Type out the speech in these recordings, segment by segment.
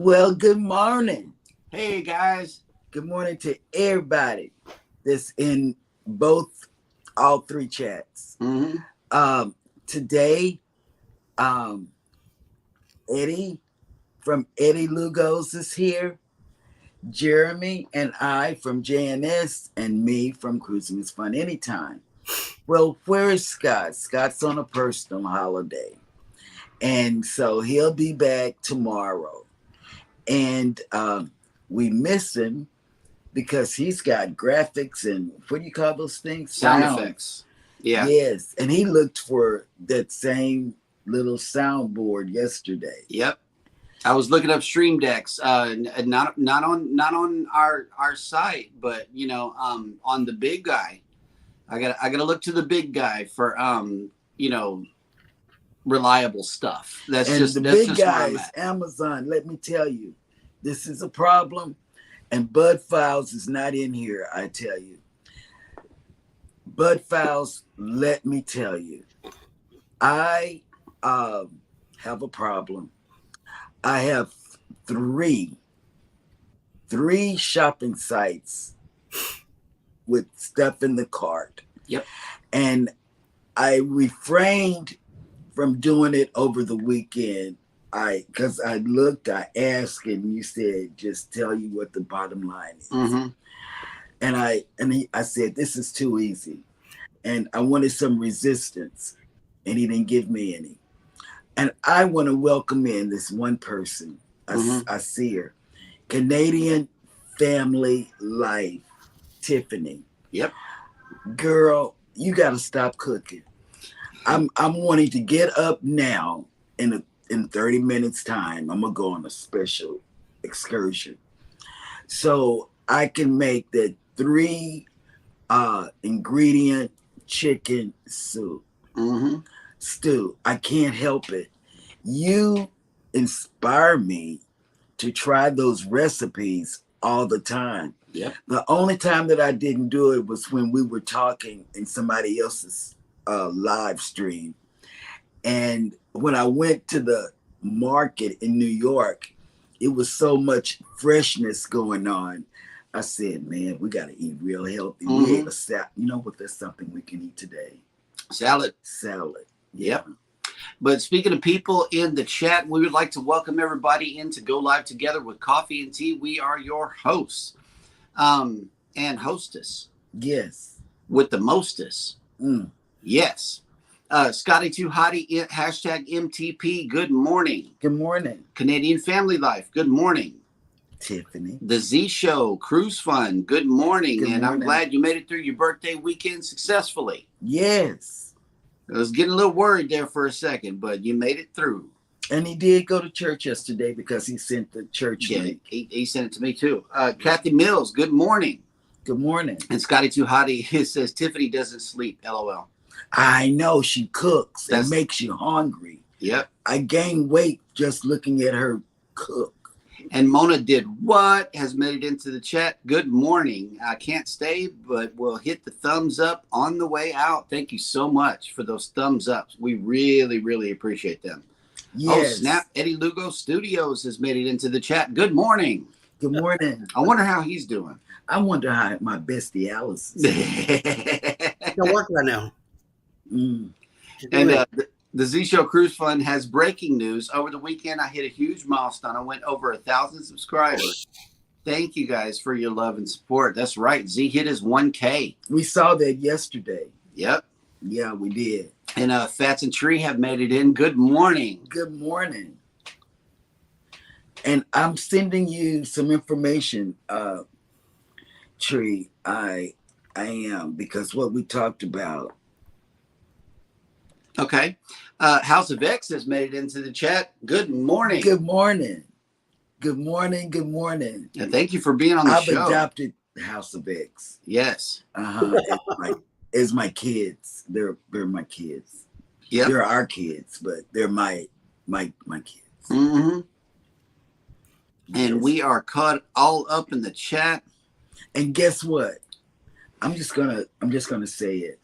Well, good morning. Hey guys. Good morning to everybody that's in all three chats. Mm-hmm. Today, um, Eddie from Eddie Lugos is here. Jeremy and I from JNS and me from Cruising is Fun Anytime. Well, where is Scott? Scott's on a personal holiday. And so he'll be back tomorrow. And we miss him because he's got graphics and what do you call those things? Sound effects. Yeah. Yes. And he looked for that same little soundboard yesterday. Yep. I was looking up stream decks, not on our site, but on the big guy. I gotta look to the big guy for reliable stuff. That's the that's big just guy where I'm is at. Amazon. Let me tell you, this is a problem. And Bud Files is not in here, I tell you. Bud Files, let me tell you, I have a problem. I have three shopping sites with stuff in the cart. Yep. And I refrained from doing it over the weekend. Because I looked, I asked, and you said, just tell you what the bottom line is. Mm-hmm. And I said, this is too easy. And I wanted some resistance, and he didn't give me any. And I want to welcome in this one person. I see her. Canadian Family Life, Tiffany. Yep. Girl, you got to stop cooking. I'm wanting to get up now in 30 minutes time. I'm going to go on a special excursion. So I can make the 3 ingredient chicken soup. Mm-hmm. Stew. I can't help it. You inspire me to try those recipes all the time. Yep. The only time that I didn't do it was when we were talking in somebody else's live stream. And when I went to the market in New York, it was so much freshness going on. I said, man, we got to eat real healthy. Mm-hmm. We ate a salad. You know what? There's something we can eat today. Salad. Yeah. Yep. But speaking of people in the chat, we would like to welcome everybody in to go live together with Coffee and Tea. We are your hosts and hostess. Yes. With the mostest. Mm. Yes. Scotty Too Hottie, hashtag MTP. Good morning. Good morning. Canadian Family Life. Good morning. Tiffany. The Z Show, Cruise Fun. Good morning. Good morning. I'm glad you made it through your birthday weekend successfully. Yes. I was getting a little worried there for a second, but you made it through. And he did go to church yesterday because he sent the church link. He sent it to me too. Kathy Mills, good morning. Good morning. And Scotty Too Hottie says Tiffany doesn't sleep. LOL. I know she cooks and makes you hungry. Yep. I gain weight just looking at her cook. And Mona did what? Has made it into the chat. Good morning. I can't stay, but we'll hit the thumbs up on the way out. Thank you so much for those thumbs ups. We really, really appreciate them. Yes. Oh, snap. Eddie Lugo Studios has made it into the chat. Good morning. Good morning. I wonder how he's doing. I wonder how my bestie Alice is. Don't work right now. Mm. And the Z Show Cruise Fund has breaking news. Over the weekend, I hit a huge milestone. I went over 1,000 subscribers. Thank you guys for your love and support. That's right. Z hit his 1K. We saw that yesterday. Yep. Yeah, we did. And Fats and Tree have made it in. Good morning. Good morning. And I'm sending you some information, Tree. I am, because what we talked about. Okay. House of X has made it into the chat. Good morning. Good morning. Good morning. Good morning. And thank you for being on the show. I've adopted House of X. Yes. As my kids. They're my kids. Yeah. They're our kids, but they're my kids. Mm-hmm. Yes. And we are caught all up in the chat. And guess what? I'm just gonna say it.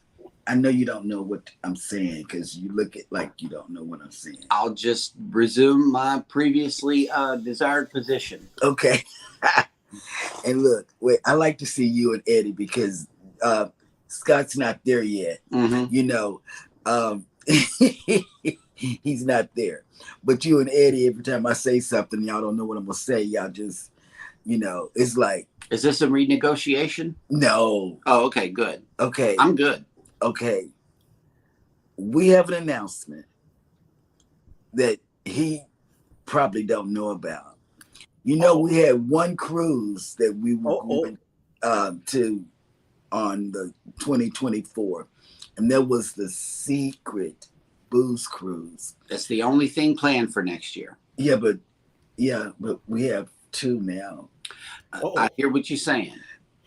I know you don't know what I'm saying because you look at like you don't know what I'm saying. I'll just resume my previously desired position. Okay. And look, wait, I like to see you and Eddie because Scott's not there yet. Mm-hmm. You know, um, he's not there. But you and Eddie, every time I say something, y'all don't know what I'm gonna say. Y'all just, it's like, Is this a renegotiation? no. Oh, okay, good. Okay. I'm good. Okay. We have an announcement that he probably don't know about. We had one cruise that we were going to on the 2024, and that was the Secret Booze Cruise. That's the only thing planned for next year. Yeah, but we have two now. I hear what you're saying.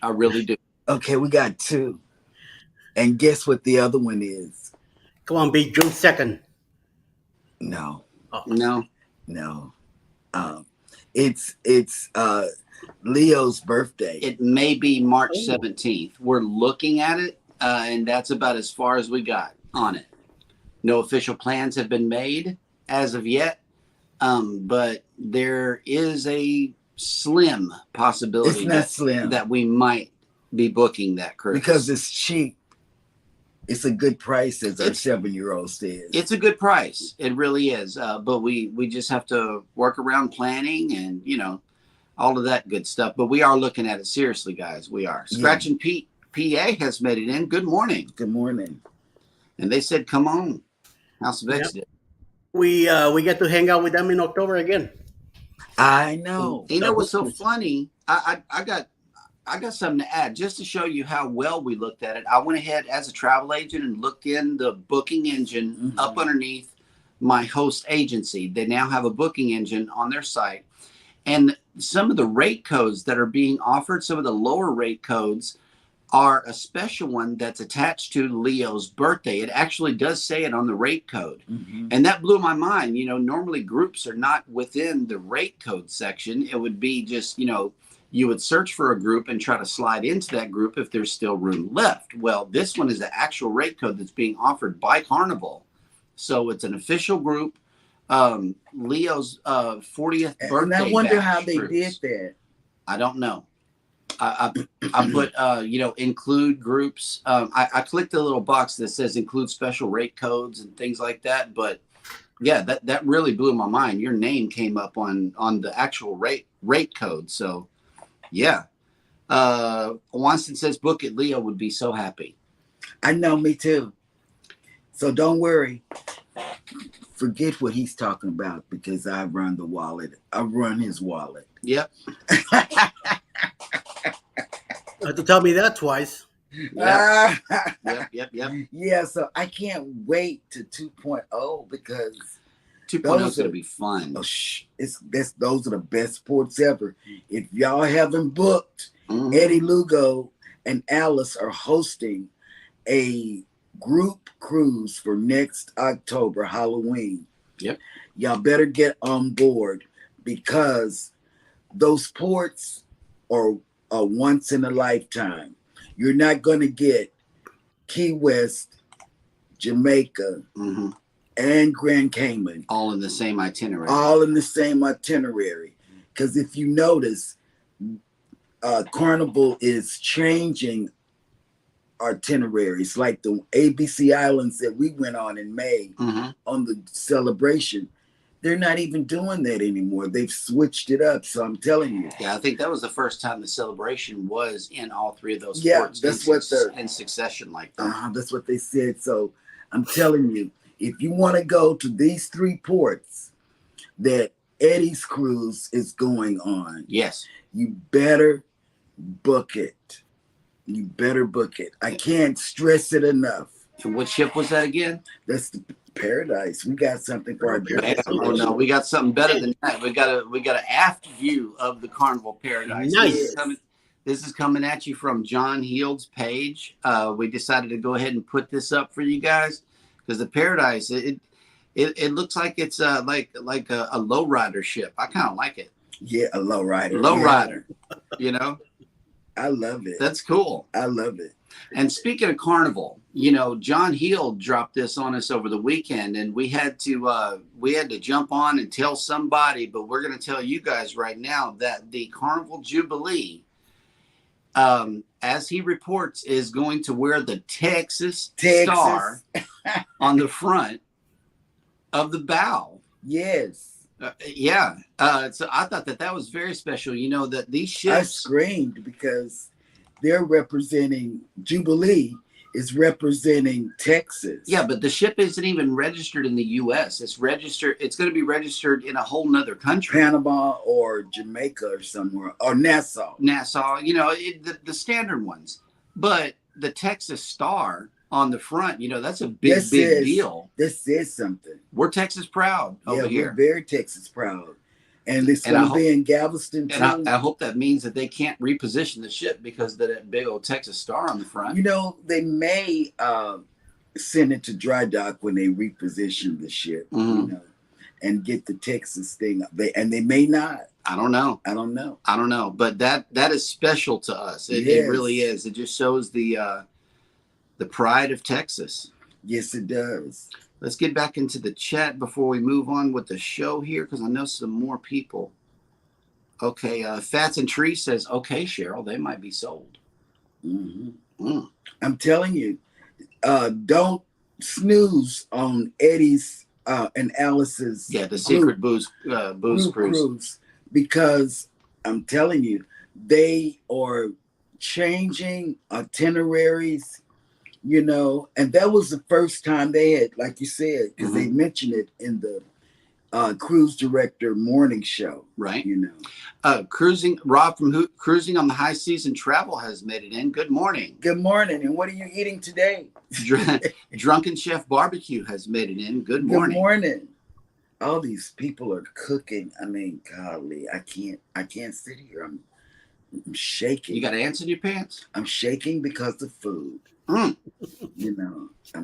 I really do. Okay, we got two, and guess what the other one is? Come on, be June 2nd. No, No. It's Leo's birthday. It may be March 17th. We're looking at it, and that's about as far as we got on it. No official plans have been made as of yet, but there is a slim possibility It's not slim. that we might be booking that cruise. Because it's cheap. It's a good price, as our 7-year-old says. It's a good price. It really is. But we just have to work around planning and, all of that good stuff. But we are looking at it seriously, guys. We are. Scratch and Pete PA has made it in. Good morning. Good morning. And they said, come on. House of X did. We get to hang out with them in October again. I know. You know what's so funny? I got something to add just to show you how well we looked at it. I went ahead as a travel agent and looked in the booking engine up underneath my host agency. They now have a booking engine on their site. And some of the rate codes that are being offered, some of the lower rate codes, are a special one that's attached to Leo's birthday. It actually does say it on the rate code. And that blew my mind. Normally groups are not within the rate code section. It would be just, you would search for a group and try to slide into that group if there's still room left. Well, this one is the actual rate code that's being offered by Carnival. So it's an official group. Leo's 40th birthday. And I wonder how they did that. I don't know. I put, include groups. I clicked the little box that says include special rate codes and things like that. But yeah, that really blew my mind. Your name came up on the actual rate code. So yeah. Wanston says book it. Leo would be so happy. I know, me too. So don't worry. Forget what he's talking about because I run the wallet. I run his wallet. Yep. Have to tell me that twice. Yep. Yep. Yeah, so I can't wait to 2.0 because 2.0 is going to be fun. Those are the best sports ever. If y'all haven't booked, Eddie Lugo and Alice are hosting a group cruise for next October, Halloween. Yep. Y'all better get on board because those ports are a once in a lifetime. You're not going to get Key West, Jamaica, and Grand Cayman. All in the same itinerary. Because if you notice, Carnival is changing itineraries. Like the ABC Islands that we went on in May on the celebration. They're not even doing that anymore. They've switched it up. So I'm telling you. Yeah, I think that was the first time the celebration was in all three of those ports. ports. That's what they're in succession like that. That's what they said. So I'm telling you, if you want to go to these three ports that Eddie's cruise is going on, yes, you better book it. I can't stress it enough. And what ship was that again? That's the Paradise. We got something for our Paradise. Oh no, we got something better than that. We got an aft view of the Carnival Paradise. Nice. This is coming at you from John Heald's page. We decided to go ahead and put this up for you guys because the Paradise it looks like it's like a lowrider ship. I kind of like it. Yeah, a lowrider. Lowrider. I love it. That's cool. I love it. And speaking of carnival, John Heel dropped this on us over the weekend, and we had to jump on and tell somebody. But we're going to tell you guys right now that the Carnival Jubilee, as he reports, is going to wear the Texas star on the front of the bow. Yes. Yeah. So I thought that was very special. That these ships. I screamed because they're representing Jubilee is representing Texas. Yeah, but the ship isn't even registered in the U.S. It's registered. It's going to be registered in a whole nother country, Panama or Jamaica or somewhere, or Nassau. The standard ones. But the Texas star on the front, that's a big deal. This says something. We're Texas proud over here. We're very Texas proud. And it's going to be in Galveston, too. And I hope that means that they can't reposition the ship because of that big old Texas star on the front. They may send it to dry dock when they reposition the ship, and get the Texas thing. They may not. I don't know. But that is special to us. It really is. It just shows the pride of Texas. Yes, it does. Let's get back into the chat before we move on with the show here, because I know some more people. Okay, Fats and Tree says, okay, Cheryl, they might be sold. I'm telling you, don't snooze on Eddie's and Alice's the secret booze cruise, because I'm telling you, they are changing itineraries. And that was the first time they had, like you said, because they mentioned it in the cruise director morning show, right? Cruising. Rob from Cruising on the High Season Travel has made it in. Good morning. Good morning. And what are you eating today? Drunken Chef Barbecue has made it in. Good morning. Good morning. All these people are cooking. I mean, golly, I can't sit here. I'm shaking. You got ants in your pants? I'm shaking because of food. I'm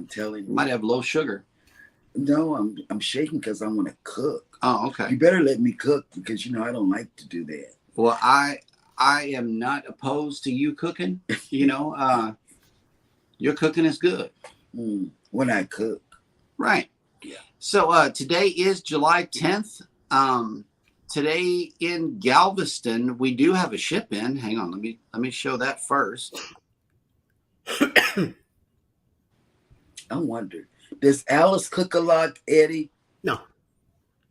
telling you. Might have low sugar. No, I'm shaking because I want to cook. Oh, okay. You better let me cook because I don't like to do that. Well, I am not opposed to you cooking. Your cooking is good. When I cook. Right. Yeah. So today is July 10th. Today in Galveston, we do have a ship in. Hang on, let me show that first. I wonder, does Alice cook a lot, Eddie? No.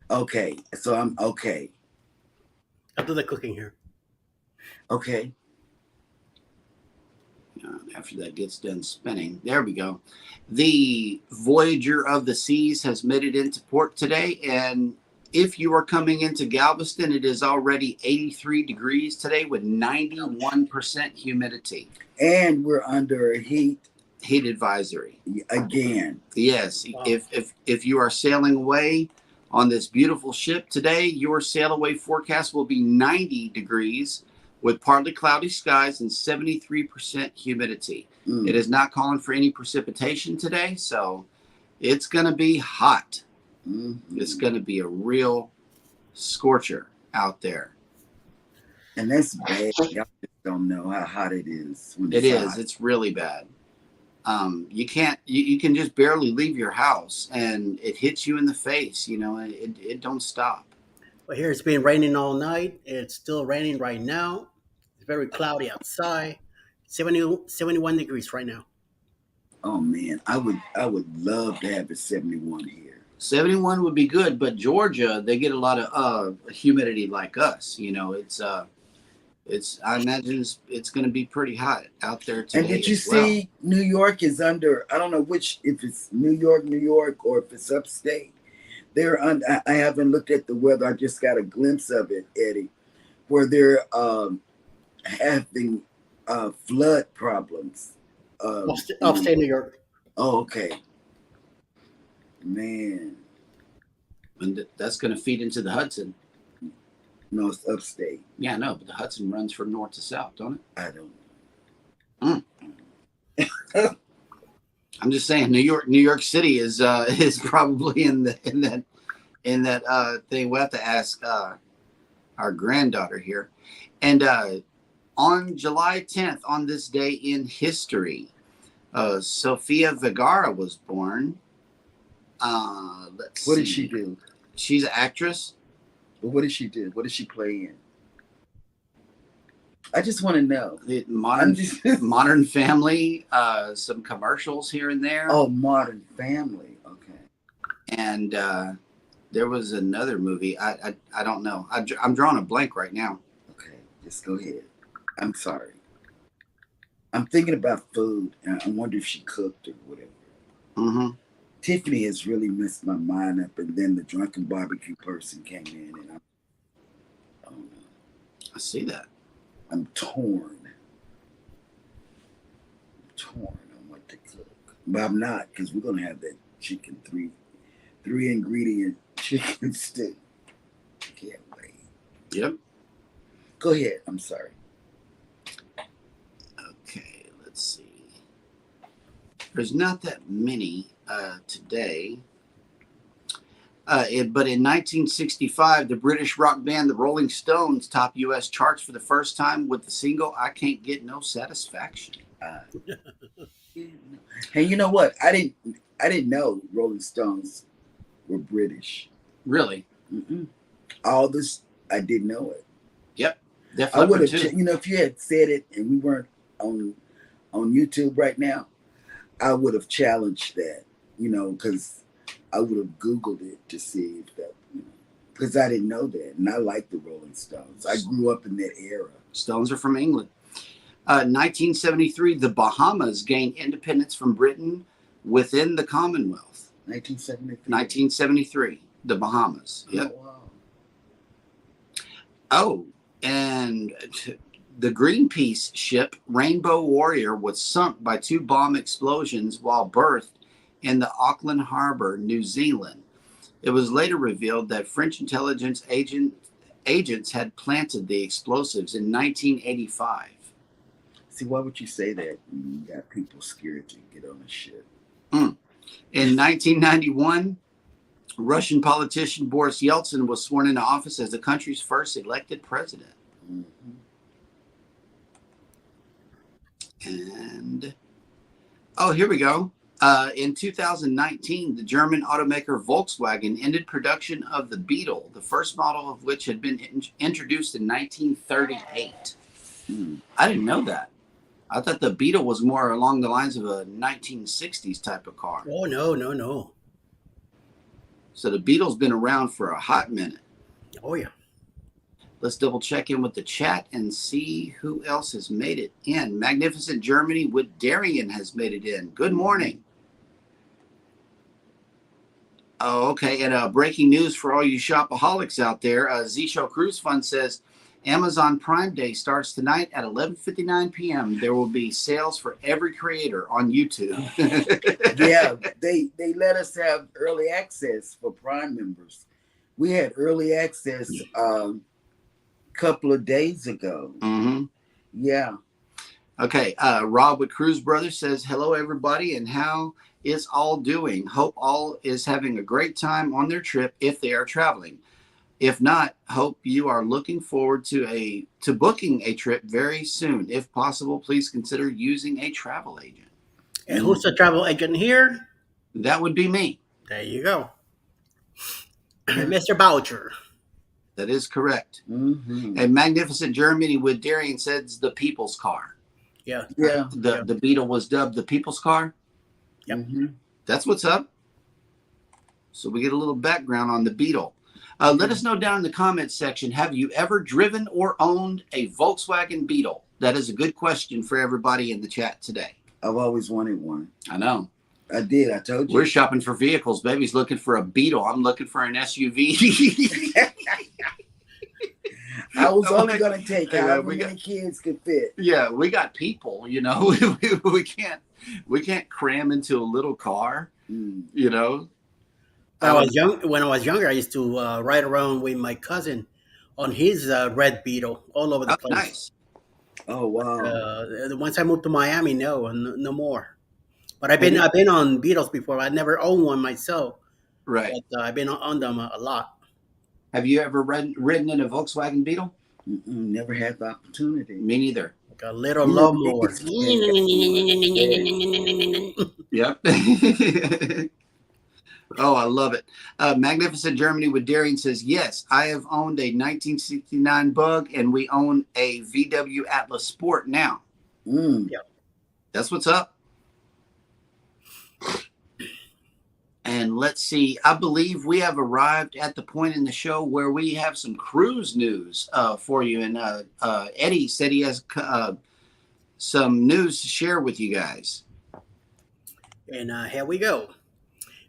Okay, so I'm okay. I'll do the cooking here. Okay. After that gets done spinning, there we go. The Voyager of the Seas has made it into port today, and if you are coming into Galveston, it is already 83 degrees today with 91% humidity. And we're under a heat advisory. Again. Yes. Wow. If you are sailing away on this beautiful ship today, your sail away forecast will be 90 degrees with partly cloudy skies and 73% humidity. It is not calling for any precipitation today, so it's going to be hot. It's going to be a real scorcher out there. And that's bad. Y'all just don't know how hot it is. It is. It's really bad. You can just barely leave your house and it hits you in the face. It don't stop. Well, here it's been raining all night. It's still raining right now. It's very cloudy outside. 71 degrees right now. Oh man, I would love to have a 71 here. 71 would be good, but Georgia, they get a lot of humidity like us. I imagine it's going to be pretty hot out there today. And did you see New York is under, I don't know if it's New York, or if it's upstate. I haven't looked at the weather. I just got a glimpse of it, Eddie, where they're having flood problems. Upstate New York. Oh, okay. Man. And that's going to feed into the Hudson. No, it's upstate. Yeah, I know, but the Hudson runs from north to south, don't it? I don't know. I'm just saying, New York City is probably in that thing. We'll have to ask our granddaughter here. And On July 10th, on this day in history, Sofia Vergara was born. Let's What see. did she do? She's an actress. But what did she do? What did she play in? I just want to know. Modern Family, some commercials here and there. Oh, Modern Family. Okay. And there was another movie. I don't know. I'm drawing a blank right now. Okay, just go ahead. I'm sorry. I'm thinking about food, and I wonder if she cooked or whatever. Mm-hmm. Tiffany has really messed my mind up, and then the drunken barbecue person came in, and I don't know. I see that. I'm torn. On what to cook, but I'm not, because we're gonna have that chicken three ingredient chicken stew. Can't wait. Yep. Go ahead. I'm sorry. Okay, let's see. There's not that many today. But in 1965, the British rock band the Rolling Stones topped U.S. charts for the first time with the single "I Can't Get No Satisfaction." Hey, you know what? I didn't know Rolling Stones were British. Really? Mm-mm. All this, I didn't know it. Yep. I would have, if you had said it and we weren't on YouTube right now, I would have challenged that, because I would have Googled it to see if that, because I didn't know that, and I like the Rolling Stones. I grew up in that era. Stones are from England. 1973, the Bahamas gained independence from Britain within the Commonwealth. 1973, the Bahamas. Yep. Oh, wow. Oh, and the Greenpeace ship Rainbow Warrior was sunk by 2 bomb explosions while berthed in the Auckland Harbor, New Zealand. It was later revealed that French intelligence agents had planted the explosives in 1985. See, why would you say that when you got people scared to get on the ship? In 1991, Russian politician Boris Yeltsin was sworn into office as the country's first elected president. Mm-hmm. And, here we go. In 2019, the German automaker Volkswagen ended production of the Beetle, the first model of which had been introduced in 1938. I didn't know that. I thought the Beetle was more along the lines of a 1960s type of car. Oh, no. So the Beetle's been around for a hot minute. Oh, yeah. Let's double check in with the chat and see who else has made it in. Magnificent Germany with Darian has made it in. Good morning. Oh, okay. And breaking news for all you shopaholics out there. Z-Show Cruise Fund says Amazon Prime Day starts tonight at 11:59 p.m. There will be sales for every creator on YouTube. Yeah, they let us have early access for Prime members. We had early access couple of days ago. Mm-hmm. Yeah. Okay. Rob with Cruise Brothers says, hello, everybody, and how is all doing? Hope all is having a great time on their trip if they are traveling. If not, hope you are looking forward to booking a trip very soon. If possible, please consider using a travel agent. And who's the travel agent here? That would be me. There you go. Mr. Boucher. That is correct. Mm-hmm. A Magnificent Germany with Darian says the people's car. Yeah. The Beetle was dubbed the people's car. Yep. Mm-hmm. That's what's up. So we get a little background on the Beetle. Let us know down in the comments section, have you ever driven or owned a Volkswagen Beetle? That is a good question for everybody in the chat today. I've always wanted one. I know. I did. I told you. We're shopping for vehicles. Baby's looking for a Beetle. I'm looking for an SUV. I was only going to take however many kids could fit. Yeah, we got people, we can't cram into a little car, When I was younger, I used to ride around with my cousin on his red Beetle all over the place. Nice. Oh wow! Once I moved to Miami, no more. But I've been on Beetles before. I never owned one myself. Right. But I've been on them a lot. Have you ever ridden in a Volkswagen Beetle? Never had the opportunity. Me neither. Like a little You know, lawnmower. these guys got one. Yeah. Yep. Oh, I love it. Magnificent Germany with Daring says, yes, I have owned a 1969 Bug and we own a VW Atlas Sport now. Mm. Yeah. That's what's up. And let's see, I believe we have arrived at the point in the show where we have some cruise news for you. And Eddie said he has some news to share with you guys. And here we go. Oh,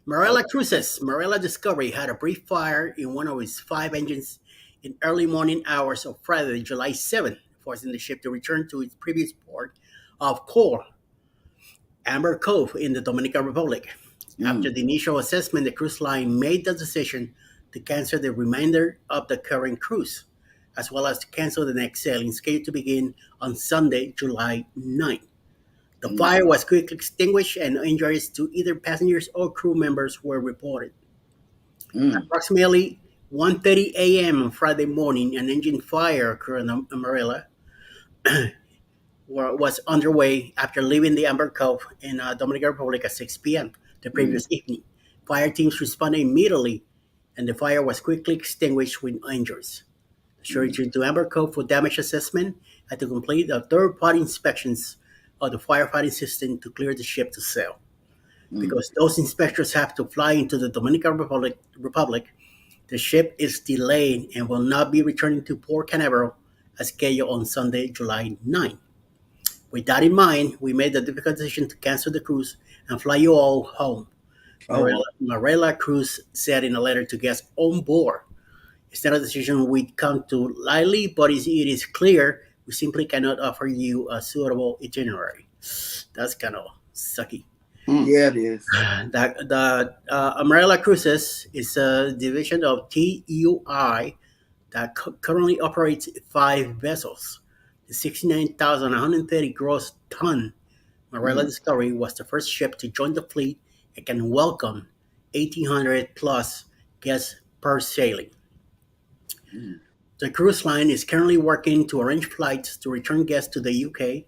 Marella Cruises. Marella Discovery had a brief fire in one of its 5 engines in early morning hours of Friday, July 7th, forcing the ship to return to its previous port of Cor, Amber Cove in the Dominican Republic. After Mm. the initial assessment, the cruise line made the decision to cancel the remainder of the current cruise, as well as to cancel the next sailing scheduled to begin on Sunday, July 9th. The Mm. fire was quickly extinguished and no injuries to either passengers or crew members were reported. Mm. Approximately 1:30 a.m. on Friday morning, an engine fire occurred on Amarilla was underway after leaving the Amber Cove in Dominican Republic at 6 p.m. the Mm. previous evening. Fire teams responded immediately, and the fire was quickly extinguished with no injuries. The shore Mm. returned to Amber Cove for damage assessment and to complete the third-party inspections of the firefighting system to clear the ship to sail. Mm. Because those inspectors have to fly into the Dominican Republic, the ship is delayed and will not be returning to Port Canaveral as scheduled on Sunday, July 9. With that in mind, we made the difficult decision to cancel the cruise and fly you all home. Oh, wow. Marella Cruz said in a letter to guests on board. It's not a decision we come to lightly, but it is clear we simply cannot offer you a suitable itinerary. That's kind of sucky. mm, Yeah, it is. The Amarella Cruises is a division of TUI that currently operates 5 vessels. The 69,130 gross ton Marella Mm. Discovery was the first ship to join the fleet and can welcome 1,800 plus guests per sailing. Mm. The cruise line is currently working to arrange flights to return guests to the UK.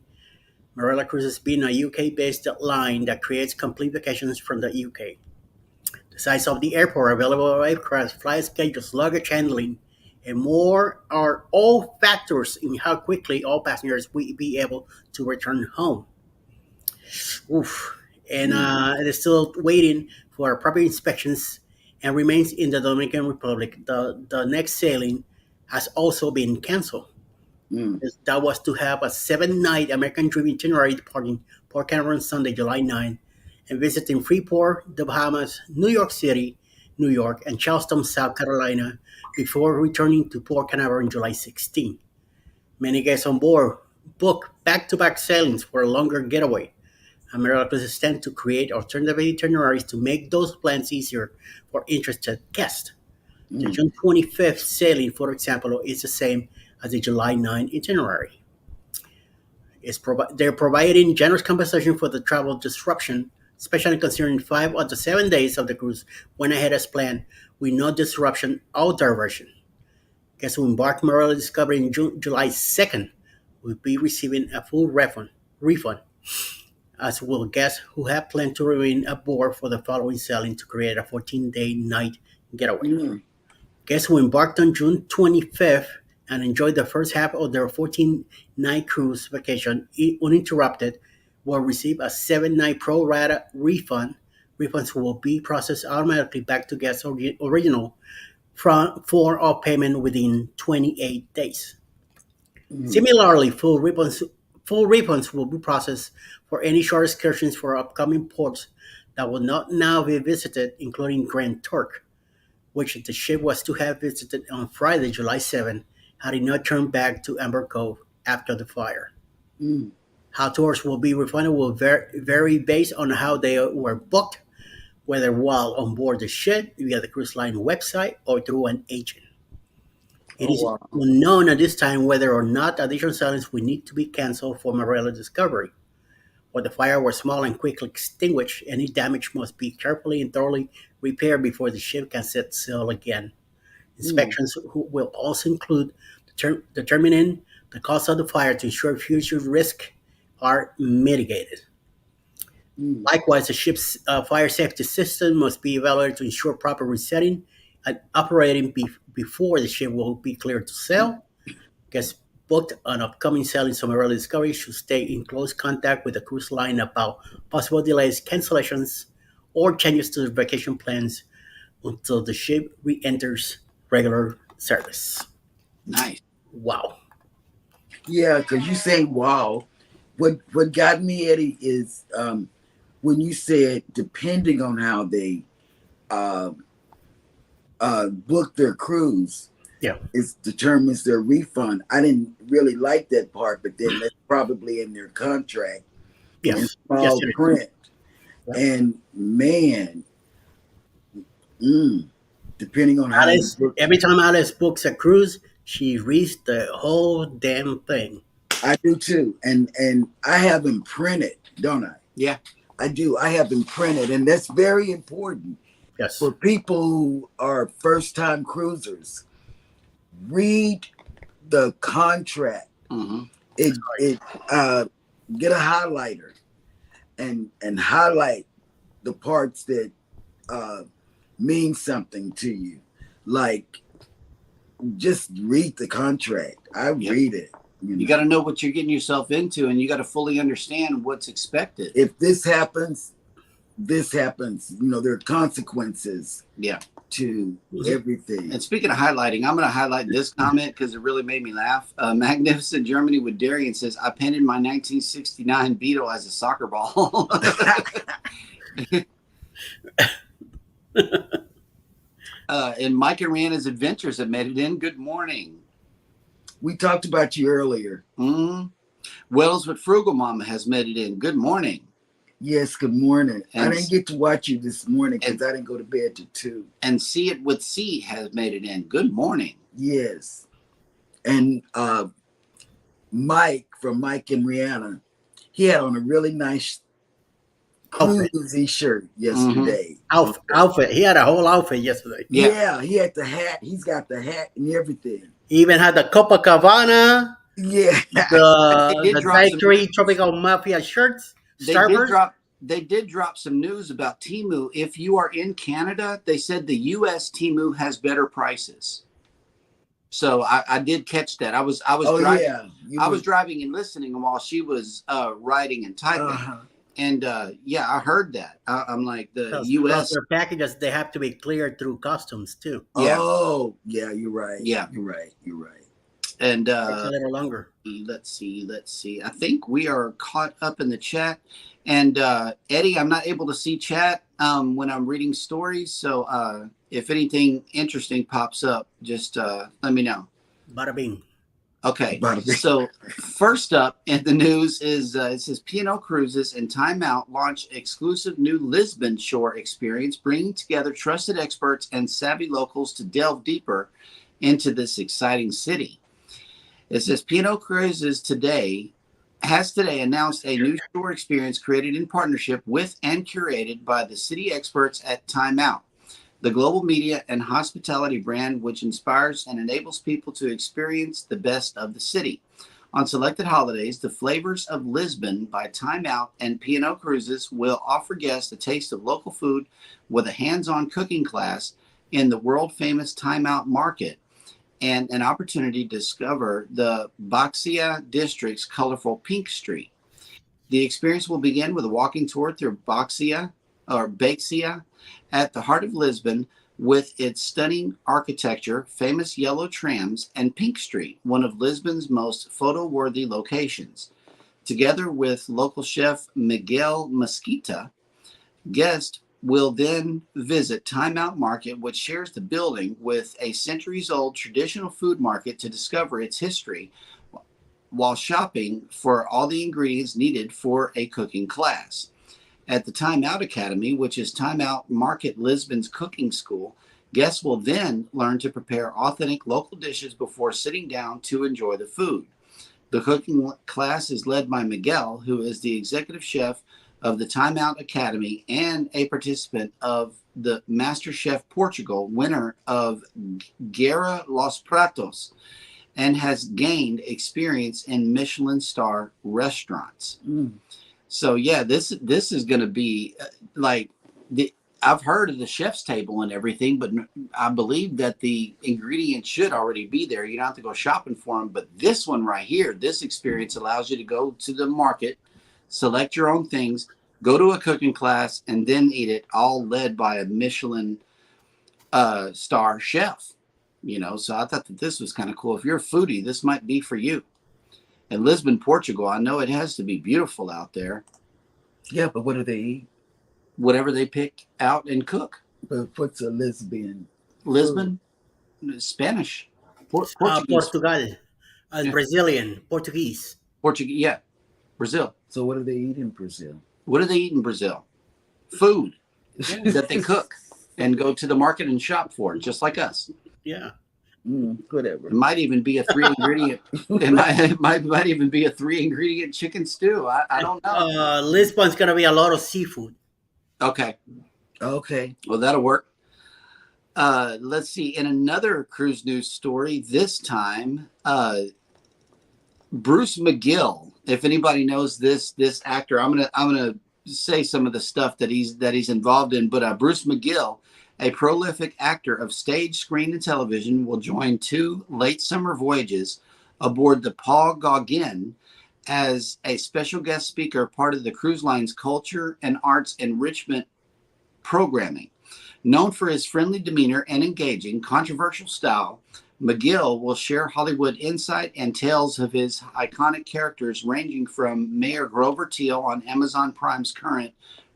Marella Cruises being a UK based line that creates complete vacations from the UK. The size of the airport, available aircraft, flight schedules, luggage handling, and more are all factors in how quickly all passengers will be able to return home. Oof. And Mm. it is still waiting for proper inspections and remains in the Dominican Republic. The next sailing has also been canceled. Mm. That was to have a 7 night American Dream itinerary departing Port Canaveral on Sunday, July 9, and visiting Freeport, the Bahamas, New York City, New York, and Charleston, South Carolina, before returning to Port Canaveral on July 16. Many guests on board booked back to back sailings for a longer getaway. Americans tend to create alternative itineraries to make those plans easier for interested guests. The Mm. June 25th sailing, for example, is the same as the July 9 itinerary. They're providing generous compensation for the travel disruption, especially considering 5 of the 7 days of the cruise went ahead as planned with no disruption or diversion. Guests who embark Morella Discovery in July 2nd will be receiving a full refund, as will guests who have planned to remain aboard for the following sailing to create a 14-day night getaway. Mm. Guests who embarked on June 25th and enjoyed the first half of their 14-night cruise vacation uninterrupted will receive a 7-night pro rata refund. Refunds will be processed automatically back to guests' original form of payment within 28 days. Mm. Similarly, full refunds will be processed for any short excursions for upcoming ports that will not now be visited, including Grand Turk, which the ship was to have visited on Friday, July 7, had it not turned back to Amber Cove after the fire. Mm. How tours will be refunded will vary based on how they were booked, whether while on board the ship, via the cruise line website, or through an agent. It Oh, is wow. unknown at this time whether or not additional sailings will need to be canceled for Marella Discovery. While the fire was small and quickly extinguished, any damage must be carefully and thoroughly repaired before the ship can set sail again. Mm. Inspections will also include determining the cause of the fire to ensure future risks are mitigated. Mm. Likewise, the ship's fire safety system must be evaluated to ensure proper resetting and operating before the ship will be cleared to sail. Guests booked an upcoming sail in Somerville Discovery should stay in close contact with the cruise line about possible delays, cancellations, or changes to their vacation plans until the ship re-enters regular service. Nice. Wow. Yeah, because you say wow. What got me, Eddie, is when you said depending on how they uh, book their cruise, Yeah. it determines their refund. I didn't really like that part, but then that's probably in their contract in Yes. Yes, small it is. print. Yeah. And man, mm, depending on how you Alice, book, every time Alice books a cruise, she reads the whole damn thing. I do too. And I have them printed, don't I? Yeah. I do. I have them printed, and that's very important Yes. for people who are first time cruisers. Read the contract. Mm-hmm. It get a highlighter and highlight the parts that uh, mean something to you. Like just read the contract. I Yep. read it. You got to know what you're getting yourself into, and you got to fully understand what's expected. If this happens, this happens. There are consequences Yeah. to Mhm. everything. And speaking of highlighting, I'm going to highlight this comment because it really made me laugh. Magnificent Germany with Darian says, I painted my 1969 Beetle as a soccer ball. And Mike and Rihanna's Adventures have made it in. Good morning. We talked about you earlier. Wells with Frugal Mama has made it in. Good morning. Yes, good morning. I And- didn't get to watch you this morning because I didn't go to bed till 2. And See It with C has made it in. Good morning. Yes. And Mike from Mike and Rihanna, he had on a really nice Outfit. cruisy shirt yesterday. Outfit. He had a whole outfit yesterday. Yeah. He had the hat. He's got the hat and everything. He even had the Copacabana, Yeah. They did the drop some- Daiquiri Tropical Mafia shirts, Starburst. They did drop some news about Temu. If you are in Canada, they said the U.S. Temu has better prices. So I did catch that. I was driving. Yeah. I was driving and listening while she was writing and typing. Uh-huh. And I heard that. I'm like, the Because U.S. their packages, they have to be cleared through customs too. Yeah. Oh, yeah, you're right. Yeah. You're right. You're right. And Takes a little longer. let's see. I think we are caught up in the chat. And Eddie, I'm not able to see chat when I'm reading stories. So if anything interesting pops up, just let me know. Bada bing. Okay. Bada bing. So first up in the news is it says P&O Cruises and Time Out launch exclusive new Lisbon shore experience, bringing together trusted experts and savvy locals to delve deeper into this exciting city. It says P&O Cruises has today announced a new shore experience created in partnership with and curated by the city experts at Time Out, the global media and hospitality brand which inspires and enables people to experience the best of the city. On selected holidays, the Flavors of Lisbon by Time Out and P&O Cruises will offer guests a taste of local food with a hands-on cooking class in the world-famous Time Out Market and an opportunity to discover the Baxia district's colorful Pink Street. The experience will begin with a walking tour through Baxia at the heart of Lisbon with its stunning architecture, famous yellow trams, and Pink Street, one of Lisbon's most photo-worthy locations. Together with local chef Miguel Mesquita, guests will then visit Time Out Market, which shares the building with a centuries-old traditional food market to discover its history while shopping for all the ingredients needed for a cooking class. At the Time Out Academy, which is Time Out Market Lisbon's cooking school, guests will then learn to prepare authentic local dishes before sitting down to enjoy the food. The cooking class is led by Miguel, who is the executive chef of the Time Out Academy and a participant of the Master Chef Portugal, winner of Guerra Los Pratos. and has gained experience in Michelin star restaurants. Mm. So yeah, this is going to be like the. I've heard of the chef's table and everything, but I believe that the ingredients should already be there. You don't have to go shopping for them. But this one right here, this experience allows you to go to the market, select your own things, go to a cooking class, and then eat it, all led by a Michelin star chef. So I thought that this was kind of cool. If you're a foodie, this might be for you. In Lisbon, Portugal, I know it has to be beautiful out there. Yeah, but what do they eat? Whatever they pick out and cook. But what's a lesbian food? Lisbon, Spanish, Portuguese. Portugal, Yeah, Brazilian, Portuguese. Portuguese. Yeah, Brazil. So what do they eat in Brazil? What do they eat in Brazil? Food that they cook and go to the market and shop for, just like us. Yeah. Whatever. It might even be a three ingredient. It might even be a 3 ingredient chicken stew. I don't know. Lisbon's gonna be a lot of seafood. Okay, Okay. well that'll work. Let's see. In another cruise news story, this time, Bruce McGill. If anybody knows this actor, I'm gonna say some of the stuff that he's involved in. But Bruce McGill, a prolific actor of stage, screen, and television, will join 2 late summer voyages aboard the Paul Gauguin as a special guest speaker, part of the cruise line's culture and arts enrichment programming. Known for his friendly demeanor and engaging, controversial style, McGill will share Hollywood insight and tales of his iconic characters, ranging from Mayor Grover Teal on Amazon Prime's current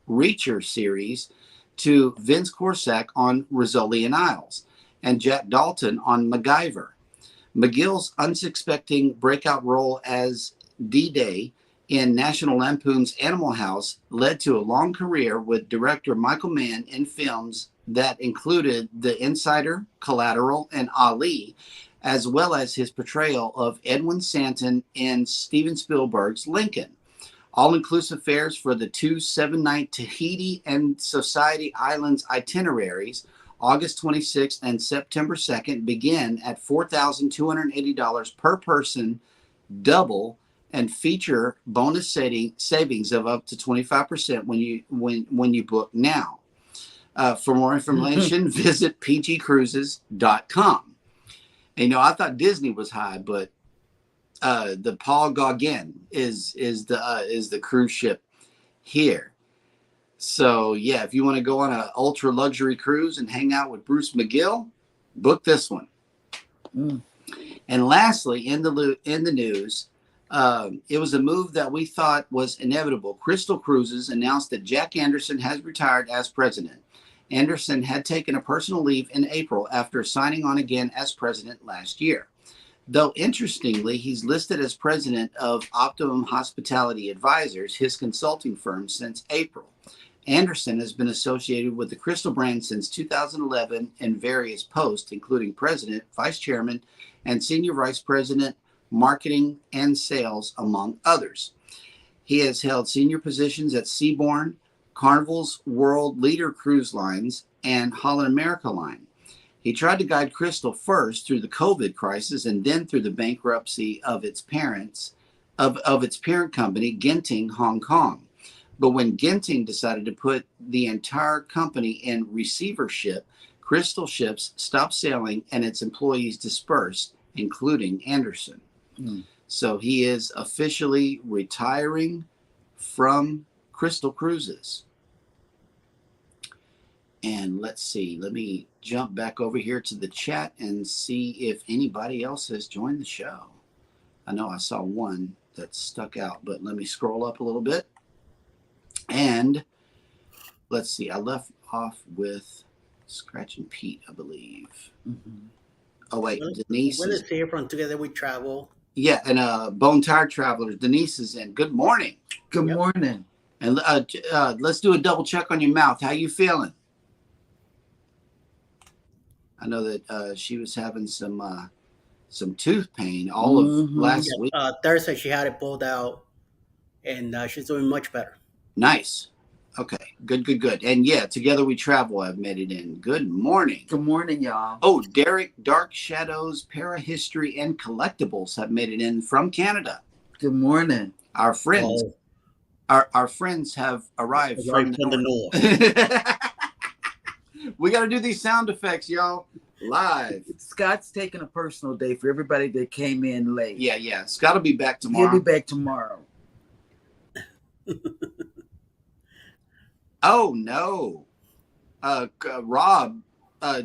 Reacher series to Vince Corsack on Rizzoli and Isles and Jack Dalton on MacGyver. McGill's unsuspecting breakout role as D-Day in National Lampoon's Animal House led to a long career with director Michael Mann in films that included The Insider, Collateral, and Ali, as well as his portrayal of Edwin Stanton in Steven Spielberg's Lincoln. All-inclusive fares for the 2 7-night Tahiti and Society Islands itineraries, August 26th and September 2nd, begin at $4,280 per person, double, and feature bonus savings of up to 25% when you book now. For more information, visit pgcruises.com. And, I thought Disney was high, but the Paul Gauguin is the cruise ship here. So yeah, if you want to go on an ultra luxury cruise and hang out with Bruce McGill, book this one. Mm. And lastly, in the news, it was a move that we thought was inevitable. Crystal Cruises announced that Jack Anderson has retired as president. Anderson had taken a personal leave in April after signing on again as president last year. Though interestingly, he's listed as president of Optimum Hospitality Advisors, his consulting firm, since April. Anderson has been associated with the Crystal brand since 2011 in various posts, including president, vice chairman, and senior vice president, marketing and sales, among others. He has held senior positions at Seabourn, Carnival's World Leader Cruise Lines, and Holland America Line. He tried to guide Crystal first through the COVID crisis and then through the bankruptcy of its parent company, Genting Hong Kong. But when Genting decided to put the entire company in receivership, Crystal ships stopped sailing and its employees dispersed, including Anderson. So he is officially retiring from Crystal Cruises. And let's see, let me jump back over here to the chat and see if anybody else has joined the show. I know I saw one that stuck out, but let me scroll up a little bit. And let's see, I left off with Scratch and Pete, I believe. Mm-hmm. Oh, wait, Denise. When is here from Together We Travel? Yeah, and Bone Tired Travelers, Denise is in. Good morning. Good morning. And let's do a double check on your mouth. How you feeling? I know that she was having some tooth pain all of last week. Thursday she had it pulled out, and she's doing much better. Nice. Okay, good. And yeah, Together We Travel have made it in. Good morning. Good morning, y'all. Oh, Derek, Dark Shadows, Parahistory, and Collectibles have made it in from Canada. Good morning. Our friends, Oh, our friends have arrived right from from the the north. north. We got to do these sound effects, y'all, live. Scott's taking a personal day for everybody that came in late. Yeah. Scott will be back He'll tomorrow. be back tomorrow. Oh no, Rob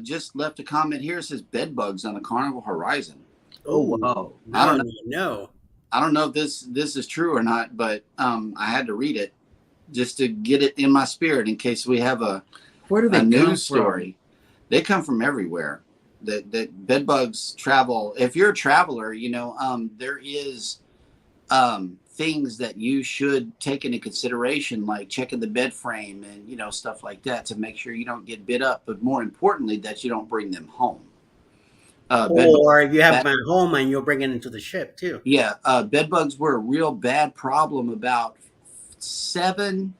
just left a comment here. It says bed bugs on the Carnival Horizon. Oh, wow. I don't know. No. I don't know if this is true or not, but I had to read it just to get it in my spirit in case we have a Where do they come news from? story. They come from everywhere. That bed bugs travel. If you're a traveler, there is things that you should take into consideration, like checking the bed frame and stuff like that to make sure you don't get bit up. But more importantly, that you don't bring them home. Or if you have them at home and you're bringing it to the ship too. Yeah, bed bugs were a real bad problem about 7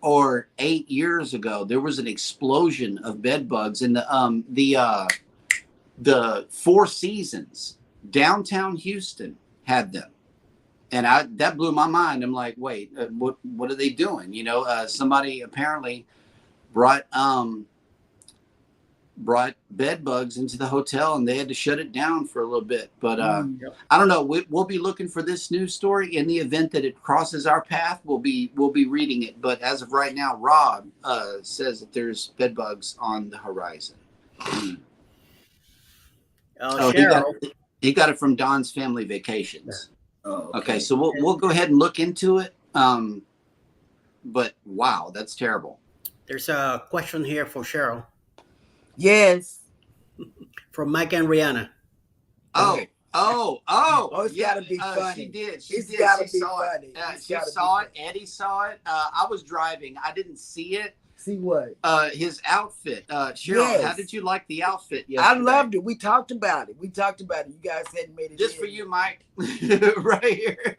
or 8 years ago. There was an explosion of bed bugs in the Four Seasons. Downtown Houston had them. And that blew my mind. I'm like, wait, what are they doing? Somebody apparently brought bed bugs into the hotel, and they had to shut it down for a little bit. But I don't know. We'll be looking for this news story. In the event that it crosses our path, we'll be reading it. But as of right now, Rob says that there's bed bugs on the horizon. Cheryl. He got it from Don's Family Vacations. Oh, okay, so we'll go ahead and look into it. But wow, that's terrible. There's a question here for Cheryl Yes. from Mike and Rihanna. Oh, it's gotta be funny. She did. It's gotta be saw funny. it. She saw it. Eddie saw it. I was driving. I didn't see it. See what? His outfit. Cheryl, Yes. how did you like the outfit yesterday? I loved it. We talked about it. You guys hadn't made it. Just for you, Mike. Right here.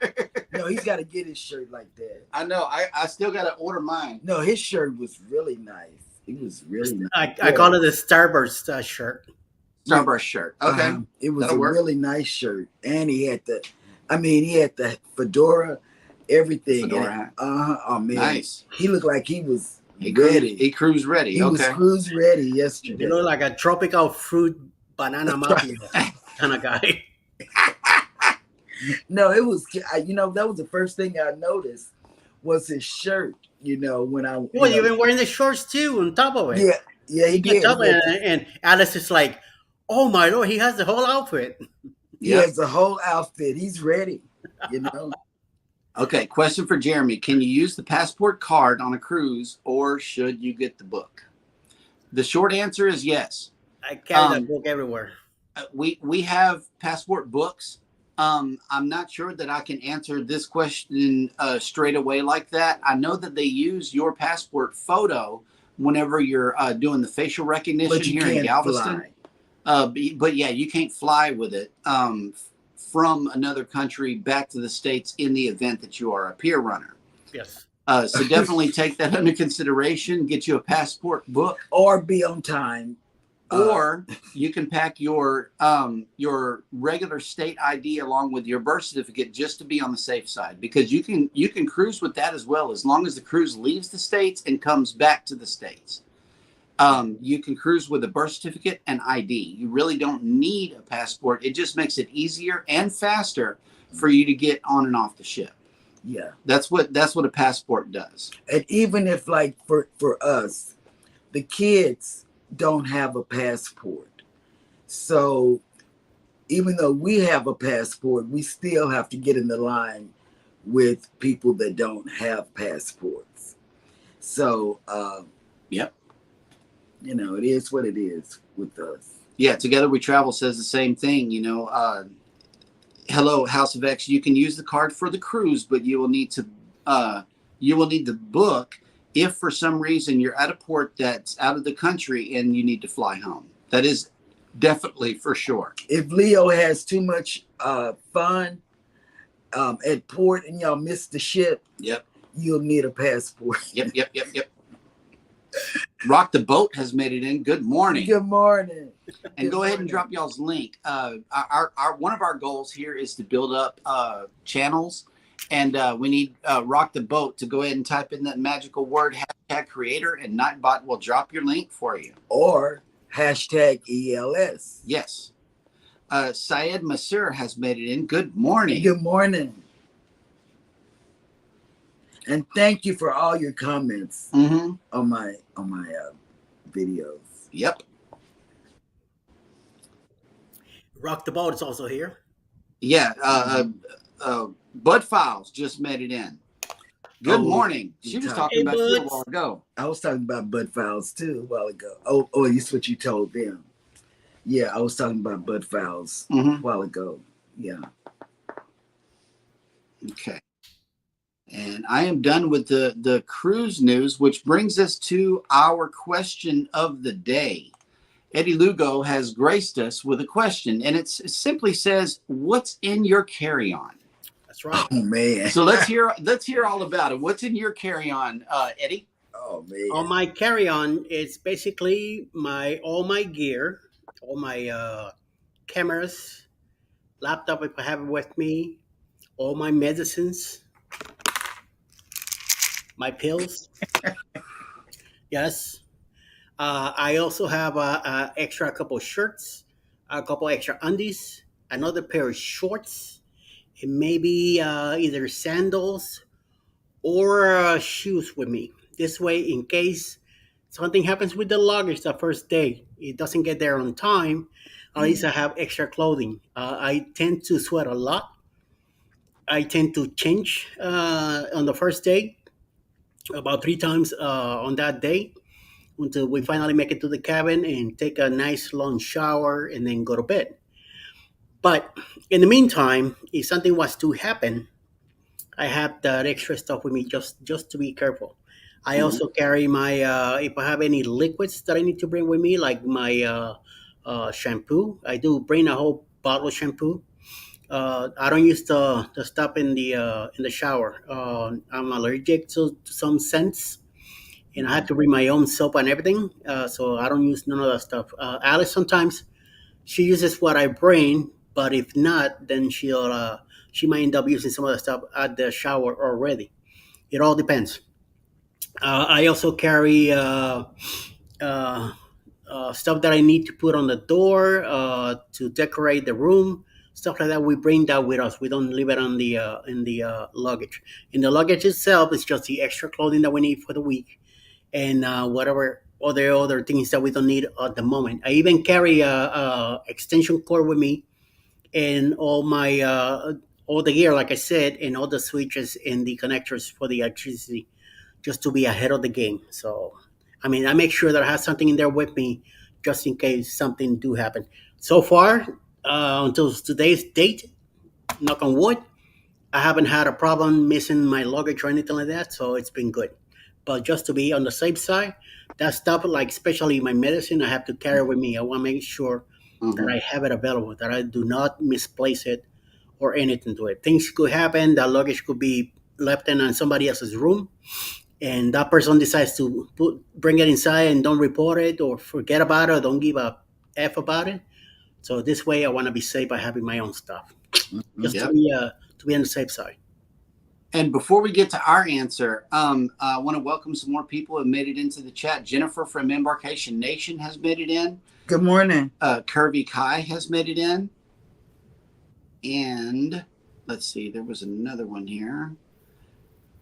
No, he's got to get his shirt like that. I know. I still got to order mine. No, his shirt was really nice. It was really nice. I call it a Starburst shirt. Starburst shirt. Okay. It was That'll work. really nice shirt. And he had the fedora, everything. Fedora hat. Oh, man. Nice. He looked like he was ready. He cruise ready. He was cruise ready yesterday. You look like a tropical fruit banana mafia kind of guy. No, it was, that was the first thing I noticed was his shirt, when I. Well, you've been wearing the shorts too on top of it. Yeah, he did. And Alice is like, oh my Lord, he has the whole outfit. He has the whole outfit. He's ready, Okay, question for Jeremy. Can you use the passport card on a cruise or should you get the book? The short answer is yes. I carry that book everywhere. We have passport books. I'm not sure that I can answer this question straight away like that. I know that they use your passport photo whenever you're doing the facial recognition here in Galveston. But yeah, you can't fly with it from another country back to the States in the event that you are a pier runner. Yes. So definitely take that under consideration. Get you a passport book. Or be on time. Or you can pack your regular state ID along with your birth certificate just to be on the safe side, because you can cruise with that as well, as long as the cruise leaves the States and comes back to the States. You can cruise with a birth certificate and ID. You really don't need a passport. It just makes it easier and faster for you to get on and off the ship. Yeah, that's what a passport does. And even if, like, for us, the kids don't have a passport, so even though we have a passport, we still have to get in the line with people that don't have passports. So yep, it is what it is with us. Yeah, Together We Travel says the same thing. Hello, House of X. You can use the card for the cruise, but you will need the book if for some reason you're at a port that's out of the country and you need to fly home. That is definitely for sure. If Leo has too much fun at port and y'all miss the ship, yep, you'll need a passport. Yep. Rock the Boat has made it in. Good morning. Good morning. And Good go ahead and morning. drop y'all's link. Our one of our goals here is to build up channels, and we need Rock the Boat to go ahead and type in that magical word #creator, and Nightbot will drop your link for you. Or #ELS. Yes. Syed Masur has made it in. Good morning. Good morning. And thank you for all your comments on my videos. Yep. Rock the Boat is also here. Yeah. Bud Files just made it in. Good morning. She was talking about you a while ago. I was talking about Bud Files too a while ago. Oh, that's what you told them. Yeah, I was talking about Bud Files a while ago. Yeah. Okay. And I am done with the cruise news, which brings us to our question of the day. Eddie Lugo has graced us with a question, and it simply says, "What's in your carry-on?" That's right. Oh man. So let's hear all about it. What's in your carry-on, Eddie? Oh man. On my carry-on, it's basically all my gear, all my cameras, laptop if I have it with me, all my medicines, my pills. Yes. I also have a extra couple shirts, a couple extra undies, another pair of shorts, and maybe either sandals or shoes with me. This way, in case something happens with the luggage the first day, it doesn't get there on time, at least I have extra clothing. I tend to sweat a lot. I tend to change on the first day about 3 times on that day until we finally make it to the cabin and take a nice long shower and then go to bed. But in the meantime, if something was to happen, I have that extra stuff with me just to be careful. I also carry my if I have any liquids that I need to bring with me, like my shampoo. I do bring a whole bottle of shampoo. I don't use the stuff in the shower. I'm allergic to some scents, and I have to bring my own soap and everything. So I don't use none of that stuff. Alice sometimes she uses what I bring, but if not, then she might end up using some of the stuff at the shower already. It all depends. I also carry uh, stuff that I need to put on the door to decorate the room, stuff like that. We bring that with us. We don't leave it on the in the luggage. In the luggage itself, it's just the extra clothing that we need for the week, and whatever other things that we don't need at the moment. I even carry a extension cord with me, and all the gear, like I said, and all the switches and the connectors for the electricity, just to be ahead of the game. So, I mean, I make sure that I have something in there with me just in case something do happen. So far, until today's date, knock on wood, I haven't had a problem missing my luggage or anything like that. So it's been good. But just to be on the safe side, that stuff, like especially my medicine, I have to carry with me. I want to make sure that I have it available, that I do not misplace it or anything to it. Things could happen. That luggage could be left in somebody else's room, and that person decides to bring it inside and don't report it or forget about it or don't give a f about it. So this way, I want to be safe by having my own stuff, just to be on the safe side. And before we get to our answer, I want to welcome some more people who have made it into the chat. Jennifer from Embarkation Nation has made it in. Good morning. Curvy Kai has made it in. And let's see, there was another one here.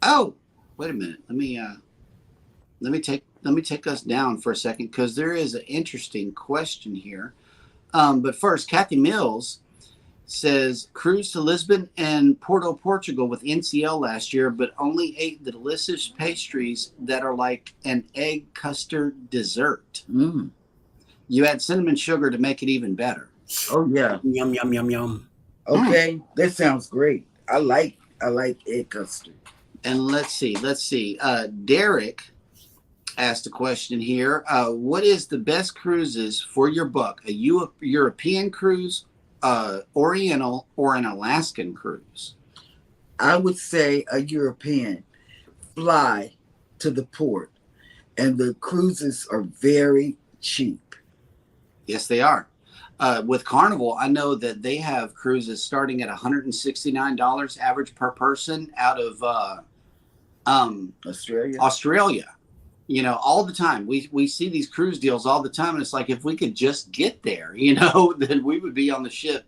Oh, wait a minute. Let me take us down for a second, because there is an interesting question here. But first, Kathy Mills says, cruise to Lisbon and Porto, Portugal with NCL last year, but only ate the delicious pastries that are like an egg custard dessert. You add cinnamon sugar to make it even better. Oh yeah. Yum yum yum yum. Okay, that sounds great. I like egg custard. And let's see. Derek asked a question here. What is the best cruises for your buck? A European cruise, Oriental, or an Alaskan cruise? I would say a European. Fly to the port. and the cruises are very cheap. Yes, they are. With Carnival, I know that they have cruises starting at $169 average per person out of Australia. Australia. You know, all the time. We see these cruise deals all the time, and it's like if we could just get there, you know, then we would be on the ship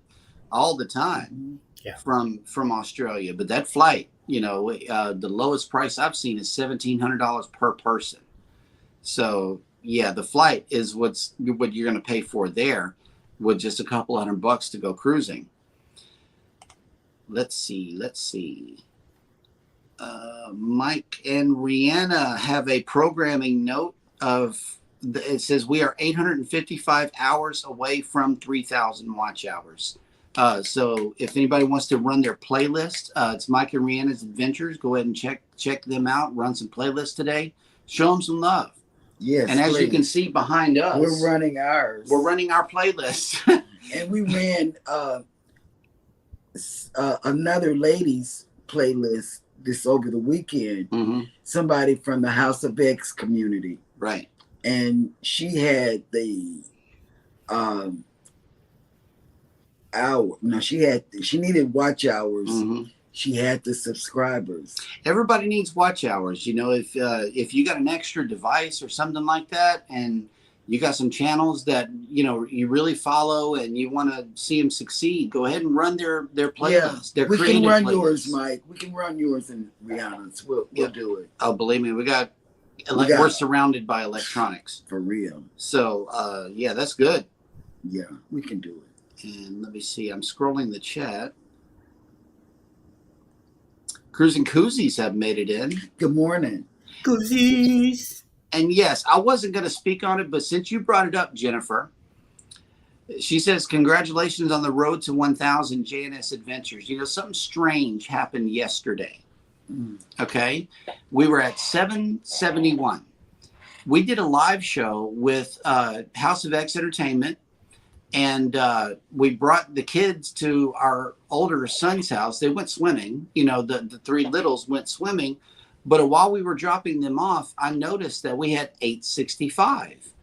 all the time from Australia. But that flight, you know, the lowest price I've seen is $1,700 per person. So yeah, the flight is what you're going to pay for there, with just a couple $100 to go cruising. Let's see. Mike and Rihanna have a programming note of it says we are 855 hours away from 3,000 watch hours. So if anybody wants to run their playlist, it's Mike and Rihanna's Adventures. Go ahead and check them out. Run some playlists today. Show them some love. Yes, and as please. You can see behind us, we're running ours. We're running our playlist. And we ran another lady's playlist this over the weekend. Mm-hmm. Somebody from the House of X community. Right. And she had the hour. No, she needed watch hours. Mm-hmm. She had the subscribers. Everybody needs watch hours. You know, if you got an extra device or something like that, and you got some channels that, you know, you really follow and you want to see them succeed, go ahead and run their playlist. Yeah, their we can run playlists. Yours, Mike. We can run yours and Rihanna's. We'll do it. Oh, believe me, we're surrounded by electronics. For real. So, yeah, that's good. Yeah, we can do it. And let me see. I'm scrolling the chat. Cruising Koozies have made it in. Good morning. Koozies. And yes, I wasn't going to speak on it, but since you brought it up, Jennifer, she says, congratulations on the road to 1,000 JNS Adventures. You know, something strange happened yesterday. Okay. We were at 771. We did a live show with House of X Entertainment. And we brought the kids to our older son's house. They went swimming. You know, the three littles went swimming. But while we were dropping them off, I noticed that we had 865.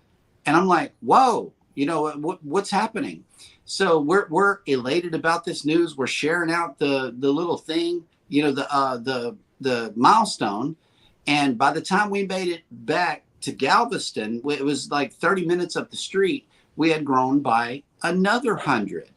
And I'm like, whoa, you know, what's happening? So we're elated about this news. We're sharing out the little thing, you know, the milestone. And by the time we made it back to Galveston, it was like 30 minutes up the street. We had grown by another 100.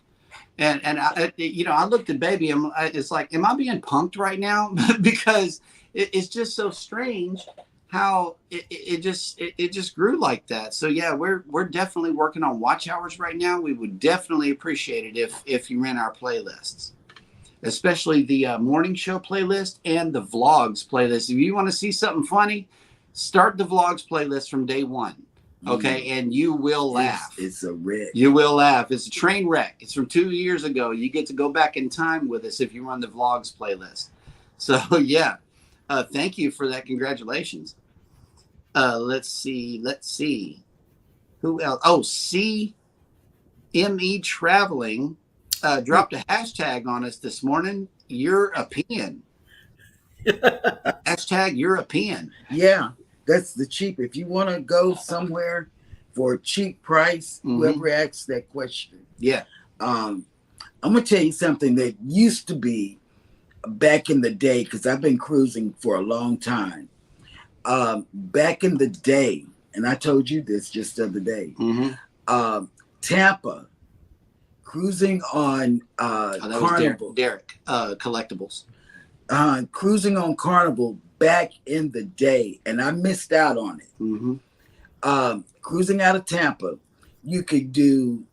And I, you know, I looked at baby, it's like, am I being punked right now? Because it's just so strange how it just grew like that. So yeah, we're definitely working on watch hours right now. We would definitely appreciate it if you ran our playlists, especially the morning show playlist and the vlogs playlist. If you want to see something funny, start the vlogs playlist from day one. Okay, and you will laugh. It's a wreck. You will laugh. It's a train wreck. It's from 2 years ago. You get to go back in time with us if you run the vlogs playlist. So, yeah, thank you for that. Congratulations. Let's see. Who else? Oh, CME Traveling dropped a hashtag on us this morning. European. Hashtag European. Yeah. That's the cheap. If you want to go somewhere for a cheap price, whoever asks that question. Yeah. I'm going to tell you something that used to be back in the day, because I've been cruising for a long time. Back in the day, and I told you this just the other day, Tampa, cruising on Carnival. Derek, Collectibles. Cruising on Carnival back in the day, and I missed out on it. Cruising out of Tampa, you could do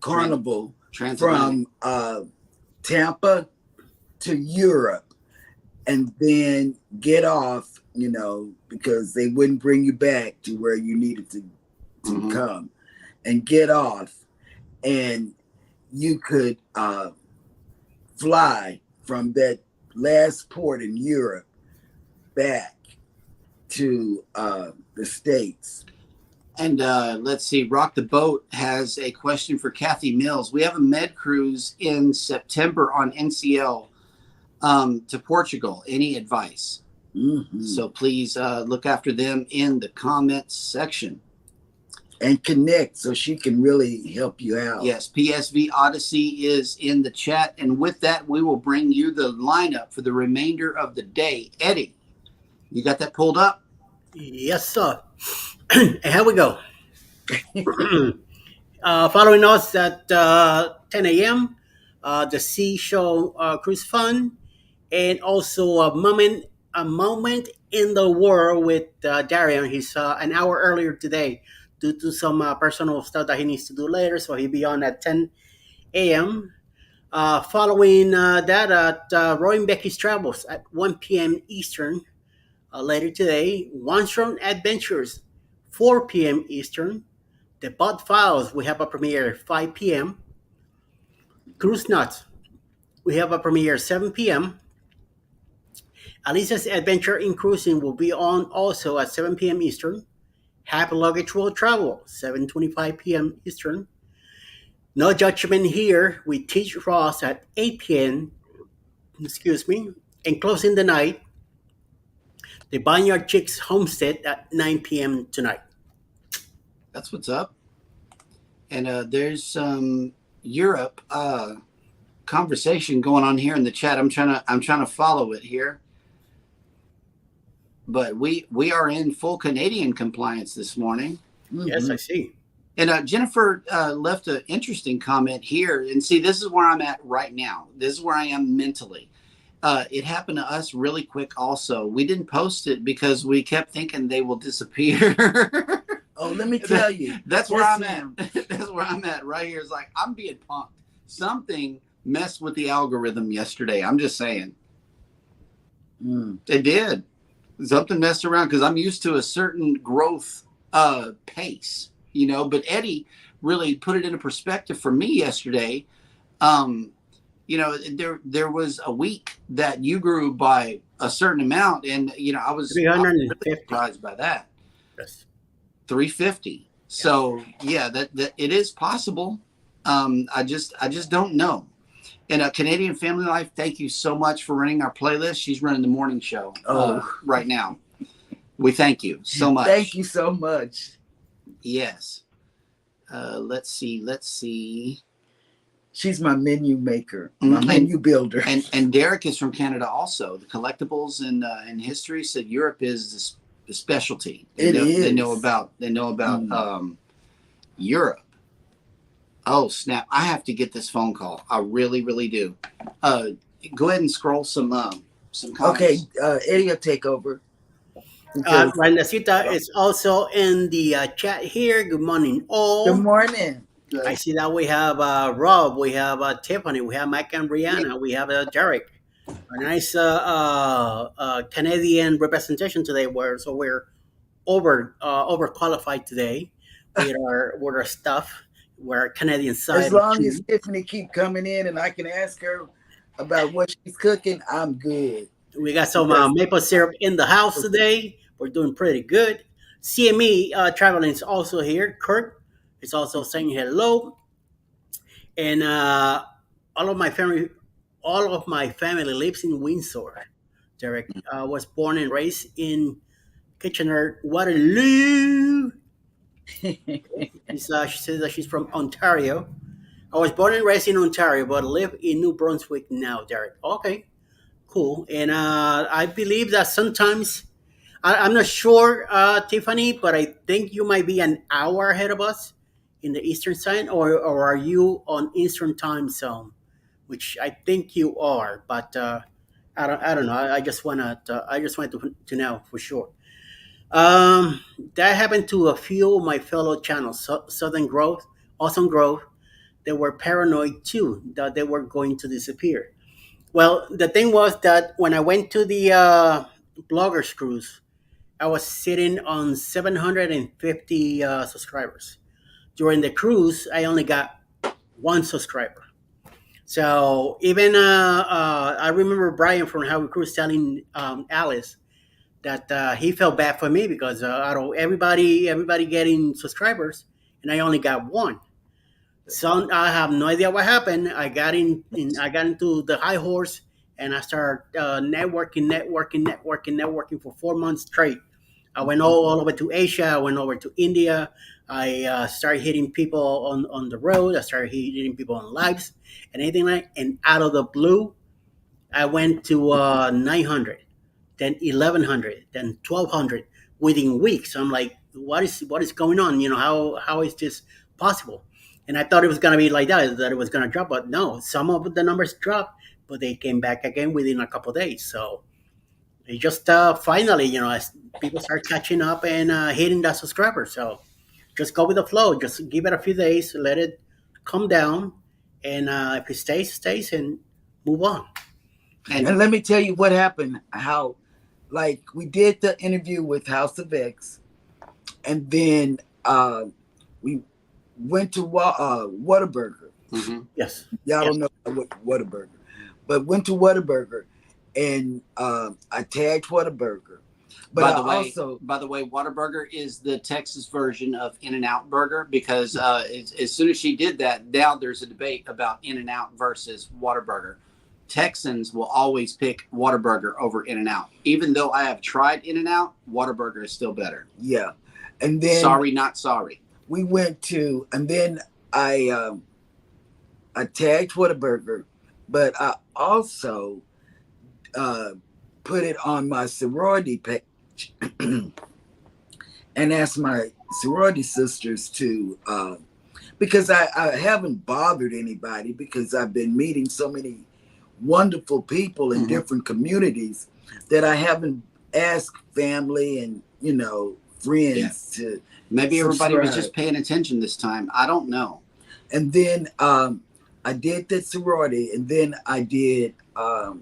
Carnival from Tampa to Europe, and then get off, you know, because they wouldn't bring you back to where you needed to come, and get off, and you could fly from that last port in Europe back to the States. And let's see, Rock the Boat has a question for Kathy Mills. We have a med cruise in September on NCL to Portugal. Any advice? Hmm. So please look after them in the comments section. And connect so she can really help you out. Yes, PSV Odyssey is in the chat. And with that, we will bring you the lineup for the remainder of the day. Eddie, you got that pulled up? Yes, sir. And here we go. Following us at 10 a.m., the Sea Show Cruise Fun, and also a moment in the world with Darian. He's an hour earlier today due to some personal stuff that he needs to do later, so he'll be on at 10 a.m. Following that at Roy and Becky's Travels at 1 p.m. Eastern later today. One Strong Adventures, 4 p.m. Eastern. The Bot Files, we have a premiere 5 p.m. Cruise Nuts, we have a premiere 7 p.m. Alice's Adventure in Cruising will be on also at 7 p.m. Eastern. Happy Luggage World Travel, 7:25 p.m. Eastern. No Judgment Here with Teach Ross at 8 p.m. Excuse me. And closing the night, the Barnyard Chicks Homestead at 9 p.m. tonight. That's what's up. And there's some Europe conversation going on here in the chat. I'm trying to follow it here. But we are in full Canadian compliance this morning. Yes, I see. And Jennifer left an interesting comment here. And see, this is where I'm at right now. This is where I am mentally. It happened to us really quick also. We didn't post it because we kept thinking they will disappear. Oh, let me tell you. That's where Yes, I'm at. That's where I'm at right here. It's like I'm being punked. Something messed with the algorithm yesterday. I'm just saying. It did. Something messed around because I'm used to a certain growth pace, but Eddie really put it into perspective for me yesterday. There was a week that you grew by a certain amount, and I was really 350. surprised by that. Yes. 350. So yeah, that it is possible. I just don't know. And Canadian Family Life, thank you so much for running our playlist. She's running the morning show right now. We thank you so much. Thank you so much. Yes. Let's see. She's my menu maker, my menu builder. And Derek is from Canada also. The collectibles and history said Europe is the specialty. They know about Europe. Oh snap! I have to get this phone call. I really, really do. Go ahead and scroll some comments. Okay, Eddie will take over. Randacita is also in the chat here. Good morning, all. Good morning. I see that we have Rob, we have Tiffany, we have Mike and Brianna, we have Derek. A nice Canadian representation today. So we're overqualified today with our stuff. We're Canadian side. As long as Tiffany keep coming in and I can ask her about what she's cooking, I'm good. We got some maple syrup in the house today. We're doing pretty good. CME traveling is also here. Kurt is also saying hello. And all of my family lives in Windsor. Derek was born and raised in Kitchener, Waterloo. She says that she's from Ontario. I was born and raised in Ontario, but live in New Brunswick now, Derek. Okay, cool. And I believe that sometimes, I'm not sure, Tiffany, but I think you might be an hour ahead of us in the Eastern side, or are you on Eastern time zone? Which I think you are, but I don't know. I just wanted to know for sure. That happened to a few of my fellow channels, Southern Growth, Awesome Growth. They were paranoid too that they were going to disappear. Well, the thing was that when I went to the bloggers cruise, I was sitting on 750 subscribers. During the cruise, I only got one subscriber. So even I remember Brian from How We Cruise telling Alice that he felt bad for me because out of everybody getting subscribers, and I only got one. So I have no idea what happened. I got into the high horse and I started networking for 4 months straight. I went all over to Asia. I went over to India. I started hitting people on the road. I started hitting people on lives and anything like. And out of the blue, I went to 900, then 1100, then 1200 within weeks. I'm like, what is going on? How is this possible? And I thought it was gonna be like that it was gonna drop, but no. Some of the numbers dropped, but they came back again within a couple of days. So it just finally, as people start catching up and hitting that subscriber. So just go with the flow. Just give it a few days, let it come down, and if it stays, stays, and move on. And let me tell you what happened. How, like, we did the interview with House of X, and then we went to Whataburger. Mm-hmm. Yes. Y'all don't know what Whataburger, but went to Whataburger, and I tagged Whataburger. But By the way, Whataburger is the Texas version of In-N-Out Burger, because as soon as she did that, now there's a debate about In-N-Out versus Whataburger. Texans will always pick Whataburger over In-N-Out. Even though I have tried In-N-Out, Whataburger is still better. Yeah. And then sorry, not sorry. We went to, and then I tagged Whataburger, but I also put it on my sorority page and asked my sorority sisters to, because I haven't bothered anybody, because I've been meeting so many wonderful people in different communities that I haven't asked family and friends to maybe everybody subscribe. was just paying attention this time. I don't know. And then I did the sorority, and then I did I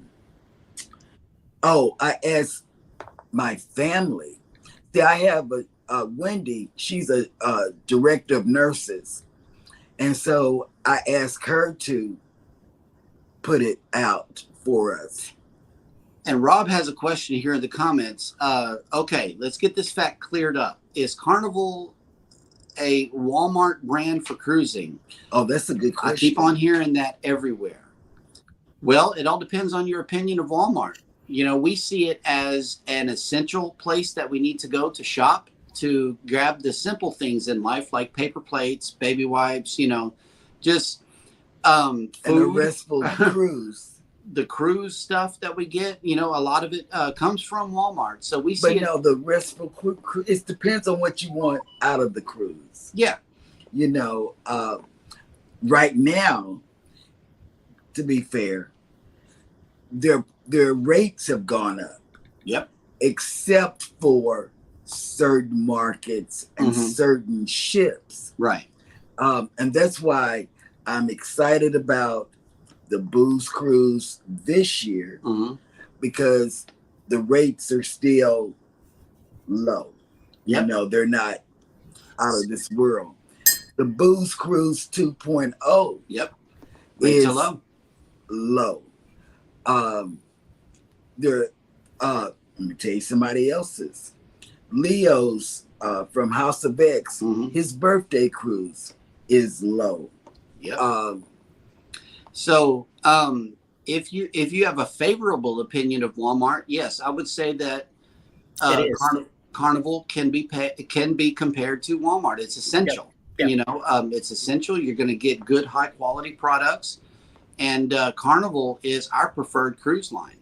asked my family. See, I have a Wendy, she's a director of nurses, and so I asked her to put it out for us. And Rob has a question here in the comments. Okay, let's get this fact cleared up. Is Carnival a Walmart brand for cruising? Oh, that's a good question. I keep on hearing that everywhere. Well, it all depends on your opinion of Walmart. We see it as an essential place that we need to go to shop, to grab the simple things in life, like paper plates, baby wipes, just food. And a restful cruise. The cruise stuff that we get, a lot of it comes from Walmart. So we see the restful cruise, it depends on what you want out of the cruise. Yeah. Right now, to be fair, their rates have gone up. Yep. Except for certain markets and certain ships. Right. And that's why I'm excited about the booze cruise this year, because the rates are still low. Yep. They're not out of this world. The booze cruise 2.0 yep. Rates are low. Let me tell you somebody else's. Leo's from House of X, his birthday cruise is low. Yep. So, if you have a favorable opinion of Walmart, yes, I would say that Carnival can be compared to Walmart. It's essential. Yep. It's essential. You're going to get good, high quality products, and Carnival is our preferred cruise line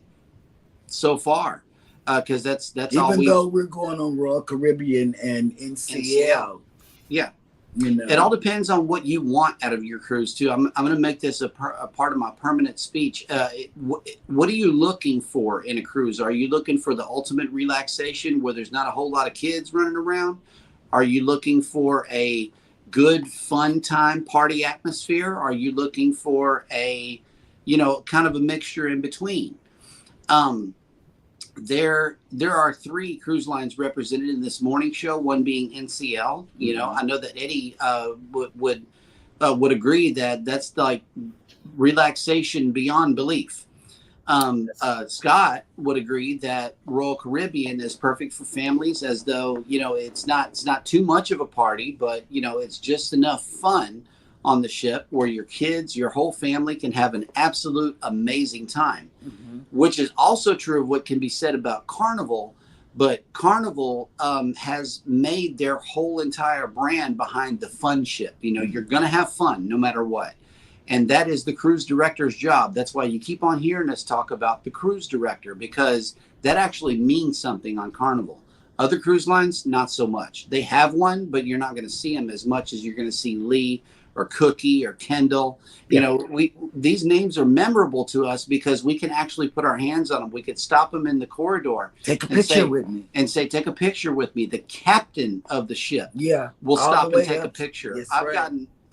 so far, because that's all. Even though we're going on Royal Caribbean and NCL. Yeah. It all depends on what you want out of your cruise too. I'm going to make this a part of my permanent speech. What are you looking for in a cruise? Are you looking for the ultimate relaxation where there's not a whole lot of kids running around? Are you looking for a good fun time party atmosphere? Are you looking for a kind of a mixture in between? There are 3 cruise lines represented in this morning show, one being NCL. I know that Eddie would agree that that's like relaxation beyond belief. Scott would agree that Royal Caribbean is perfect for families, as though it's not too much of a party, but it's just enough fun on the ship where your kids, your whole family can have an absolute amazing time. which is also true of what can be said about Carnival. But Carnival has made their whole entire brand behind the fun ship. You know, you're going to have fun no matter what. And that is the cruise director's job. That's why you keep on hearing us talk about the cruise director, because that actually means something on Carnival. Other cruise lines, not so much. They have one, but you're not going to see them as much as you're going to see Lee or Cookie or Kendall. You know, these names are memorable to us because we can actually put our hands on them. We could stop them in the corridor, take a picture with me, and say, "Take a picture with me." The captain of the ship, will stop and take a picture. Yes,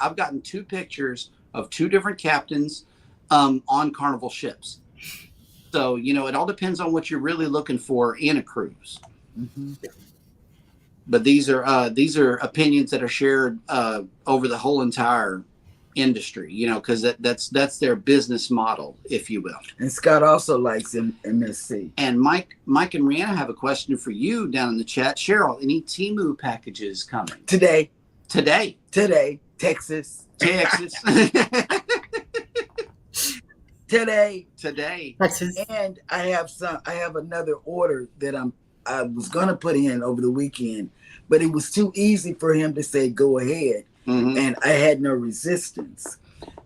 I've gotten 2 pictures of 2 different captains on Carnival ships. So, you know, it all depends on what you're really looking for in a cruise. Mm-hmm. But these are opinions that are shared over the whole entire industry, you know, because that's their business model, if you will. And Scott also likes MSC. And Mike and Rihanna have a question for you down in the chat. Cheryl, any Temu packages coming today? Texas. Today. Texas. And I have another order that I was gonna put in over the weekend, but it was too easy for him to say go ahead. Mm-hmm. And I had no resistance.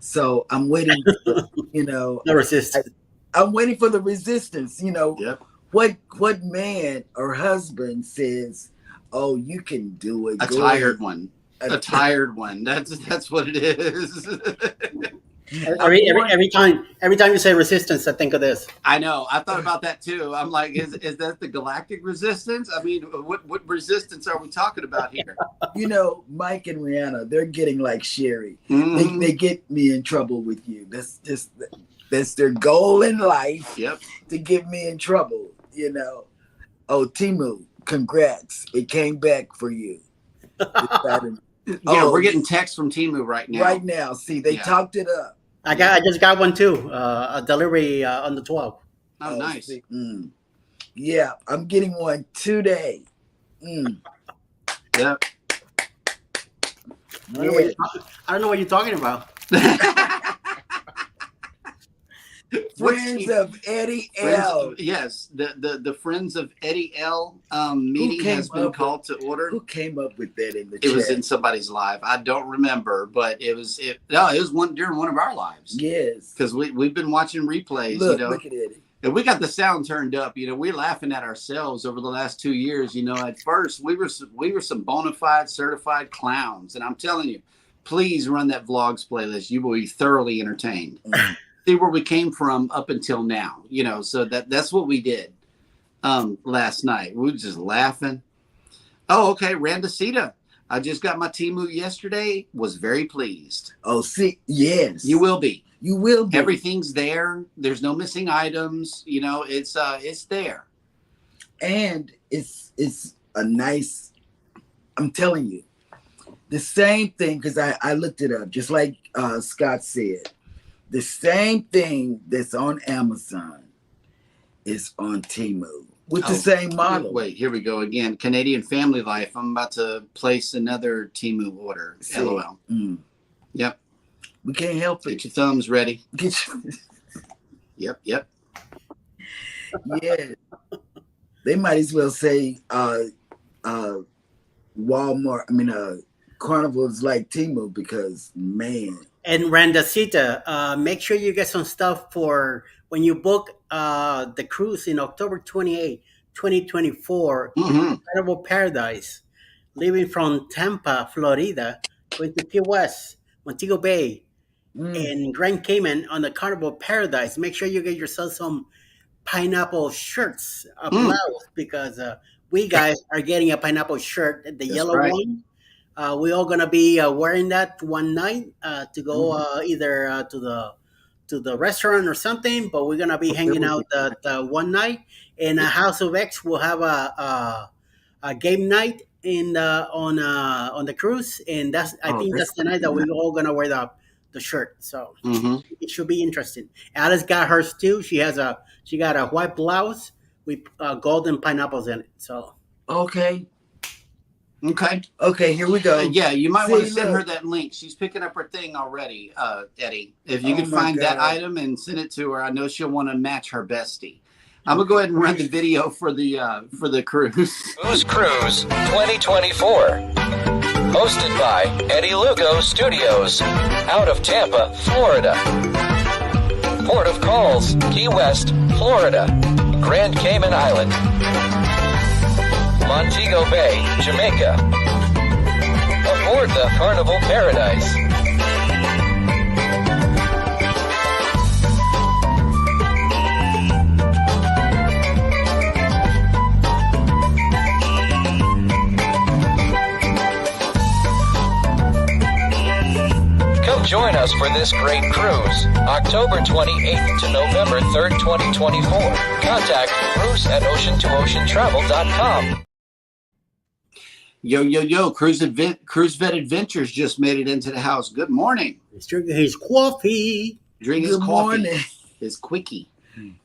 So I'm waiting for, no resistance. I'm waiting for the resistance, you know. Yep. What man or husband says, "Oh, you can do it." A tired one. That's what it is. Every time you say resistance, I think of this. I know. I thought about that too. I'm like, is that the galactic resistance? I mean, what resistance are we talking about here? You know, Mike and Rihanna, they're getting like Sherry. Mm-hmm. They get me in trouble with you. That's their goal in life. Yep. To get me in trouble. You know. Oh, Temu, congrats! It came back for you. We're getting texts from Temu right now. Right now, see, they talked it up. I just got one too. A delivery on the 12th. Oh, nice. Yeah, I'm getting one today. Yep. I don't know what you're talking about. Friends of Eddie L. Yes, the Friends of Eddie L meeting has been called to order. Who came up with that in the chat? It was in somebody's live. I don't remember, but it was during one of our lives. Yes, because we've been watching replays. Look at Eddie. And we got the sound turned up. You know, we're laughing at ourselves over the last 2 years. You know, at first we were some bona fide certified clowns, and I'm telling you, please run that vlogs playlist. You will be thoroughly entertained. See where we came from up until now, you know, so that's what we did last night. We were just laughing. Oh, okay. Randacita. I just got my Temu yesterday, was very pleased. Oh, see, yes. You will be. You will be. Everything's there. There's no missing items. You know, it's there. And it's a nice, I'm telling you, the same thing, because I looked it up, just like Scott said. The same thing that's on Amazon is on Temu with the same model. Wait, here we go again. Canadian Family Life. I'm about to place another Temu order. See? LOL. Yep. We can't help it. Get your thumbs ready. Yep. Yeah. They might as well say Walmart. Carnival is like Temu because, man. And Randacita, make sure you get some stuff for when you book the cruise in October 28, 2024, Carnival Paradise, leaving from Tampa, Florida, going to Key West, Montego Bay, and Grand Cayman on the Carnival Paradise. Make sure you get yourself some pineapple shirts, a blouse, because we guys are getting a pineapple shirt, the yellow one. We're all gonna be wearing that one night to go either to the restaurant or something. But we're gonna be hanging out that one night. And House of X will have a game night on the cruise, and I think that's the night that we're all gonna wear the shirt. So it should be interesting. Alice got hers too. She got a white blouse with golden pineapples in it. So okay. Okay. Okay, here we go. Yeah, you might want to See, send her look. that link. She's picking up her thing already, Eddie. If you Oh could my find that God. item and send it to her, I know she'll want to match her bestie. I'm gonna go ahead and run the video for the cruise. Who's Cruise 2024. Hosted by Eddie Lugo Studios, out of Tampa, Florida. Port of calls, Key West, Florida. Grand Cayman Island. Montego Bay, Jamaica. Aboard the Carnival Paradise. Come join us for this great cruise, October 28th to November 3rd, 2024. Contact cruise@ocean2oceantravel.com. Yo, yo, yo! Cruise Vet Adventures just made it into the house. Good morning. He's drinking his coffee. Drink his Good coffee. morning. His quickie.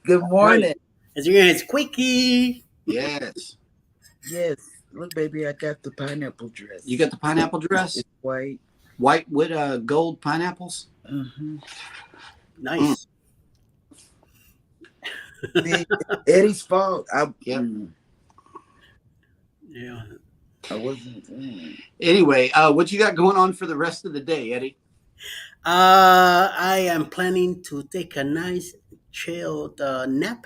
Good morning. He's drinking his quickie. Yes. Yes. Look, baby, I got the pineapple dress. You got the pineapple dress? It's white. White with gold pineapples? Mm-hmm. Nice. Eddie's fault. Yep. Yeah. I wasn't. Anyway, what you got going on for the rest of the day, Eddie? I am planning to take a nice chilled nap,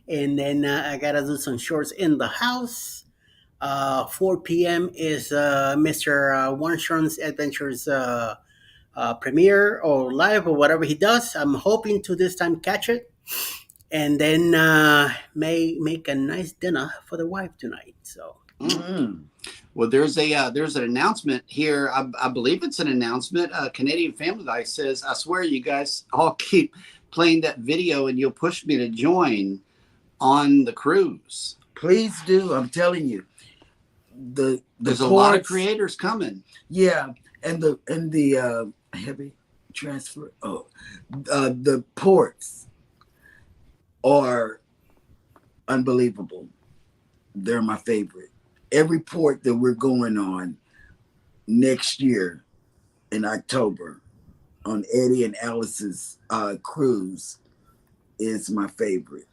and then I gotta do some chores in the house. 4 p.m. is Mr. Warnshorn's Adventures premiere or live or whatever he does. I'm hoping to this time catch it, and then may make a nice dinner for the wife tonight. So. Mm. Well, there's an announcement here. I believe it's an announcement. Canadian Family Life says, "I swear you guys all keep playing that video, and you'll push me to join on the cruise." Please do. I'm telling you. There's a lot of creators coming. Yeah, and the heavy transfer. The ports are unbelievable. They're my favorite. Every port that we're going on next year in October on Eddie and Alice's cruise is my favorite.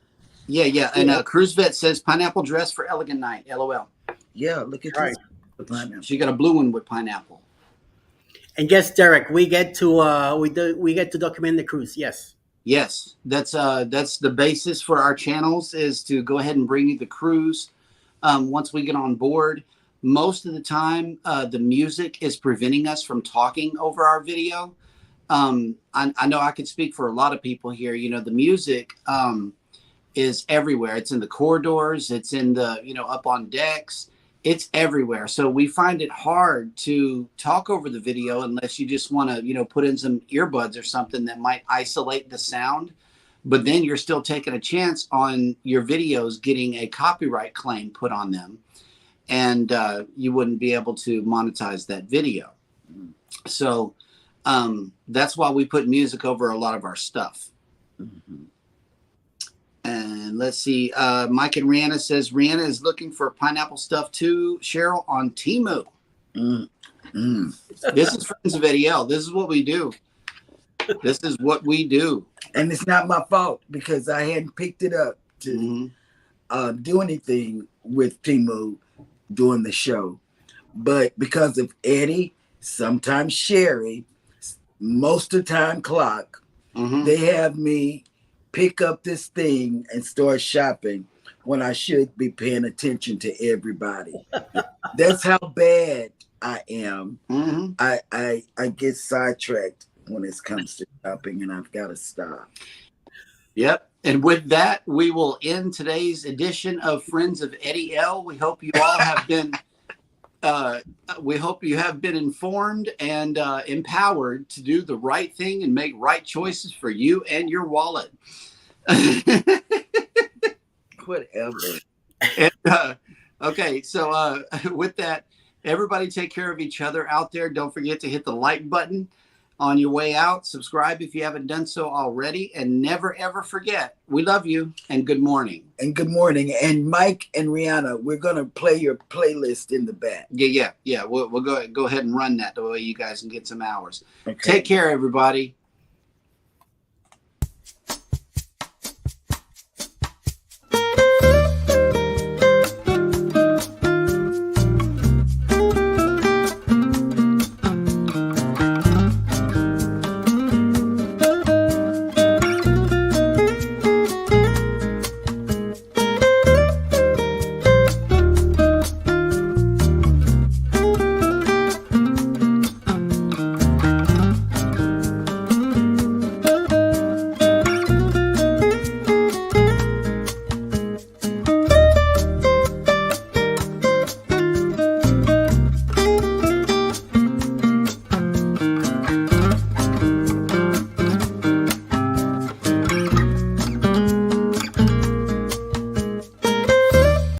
Yeah. And Cruise Vet says pineapple dress for elegant night. LOL. Yeah, look at Right. this. Pineapple. She got a blue one with pineapple. And yes, Derek, we get to we get to document the cruise. Yes. Yes, that's the basis for our channels, is to go ahead and bring you the cruise. Once we get on board, most of the time, the music is preventing us from talking over our video. I know I could speak for a lot of people here. You know, the music is everywhere. It's in the corridors. It's in the, up on decks. It's everywhere. So we find it hard to talk over the video unless you just want to, put in some earbuds or something that might isolate the sound. But then you're still taking a chance on your videos getting a copyright claim put on them, and you wouldn't be able to monetize that video. So that's why we put music over a lot of our stuff. Mm-hmm. And let's see. Mike and Rihanna says Rihanna is looking for pineapple stuff too, Cheryl, on Temu. This is Friends of Eddie L. This is what we do. This is what we do. And it's not my fault because I hadn't picked it up to do anything with Temu during the show. But because of Eddie, sometimes Sherry, most of the time Clock, they have me pick up this thing and start shopping when I should be paying attention to everybody. That's how bad I am. I get sidetracked when it comes to shopping, and I've got to stop. Yep. And with that, we will end today's edition of Friends of Eddie L. We hope you all have been informed and empowered to do the right thing and make right choices for you and your wallet. Whatever. And, okay, so with that, everybody take care of each other out there. Don't forget to hit the like button. On your way out, subscribe if you haven't done so already, and never ever forget, we love you and good morning. And good morning. And Mike and Rihanna, we're gonna play your playlist in the back. Yeah. We'll go ahead and run that the way you guys can get some hours. Okay. Take care, everybody.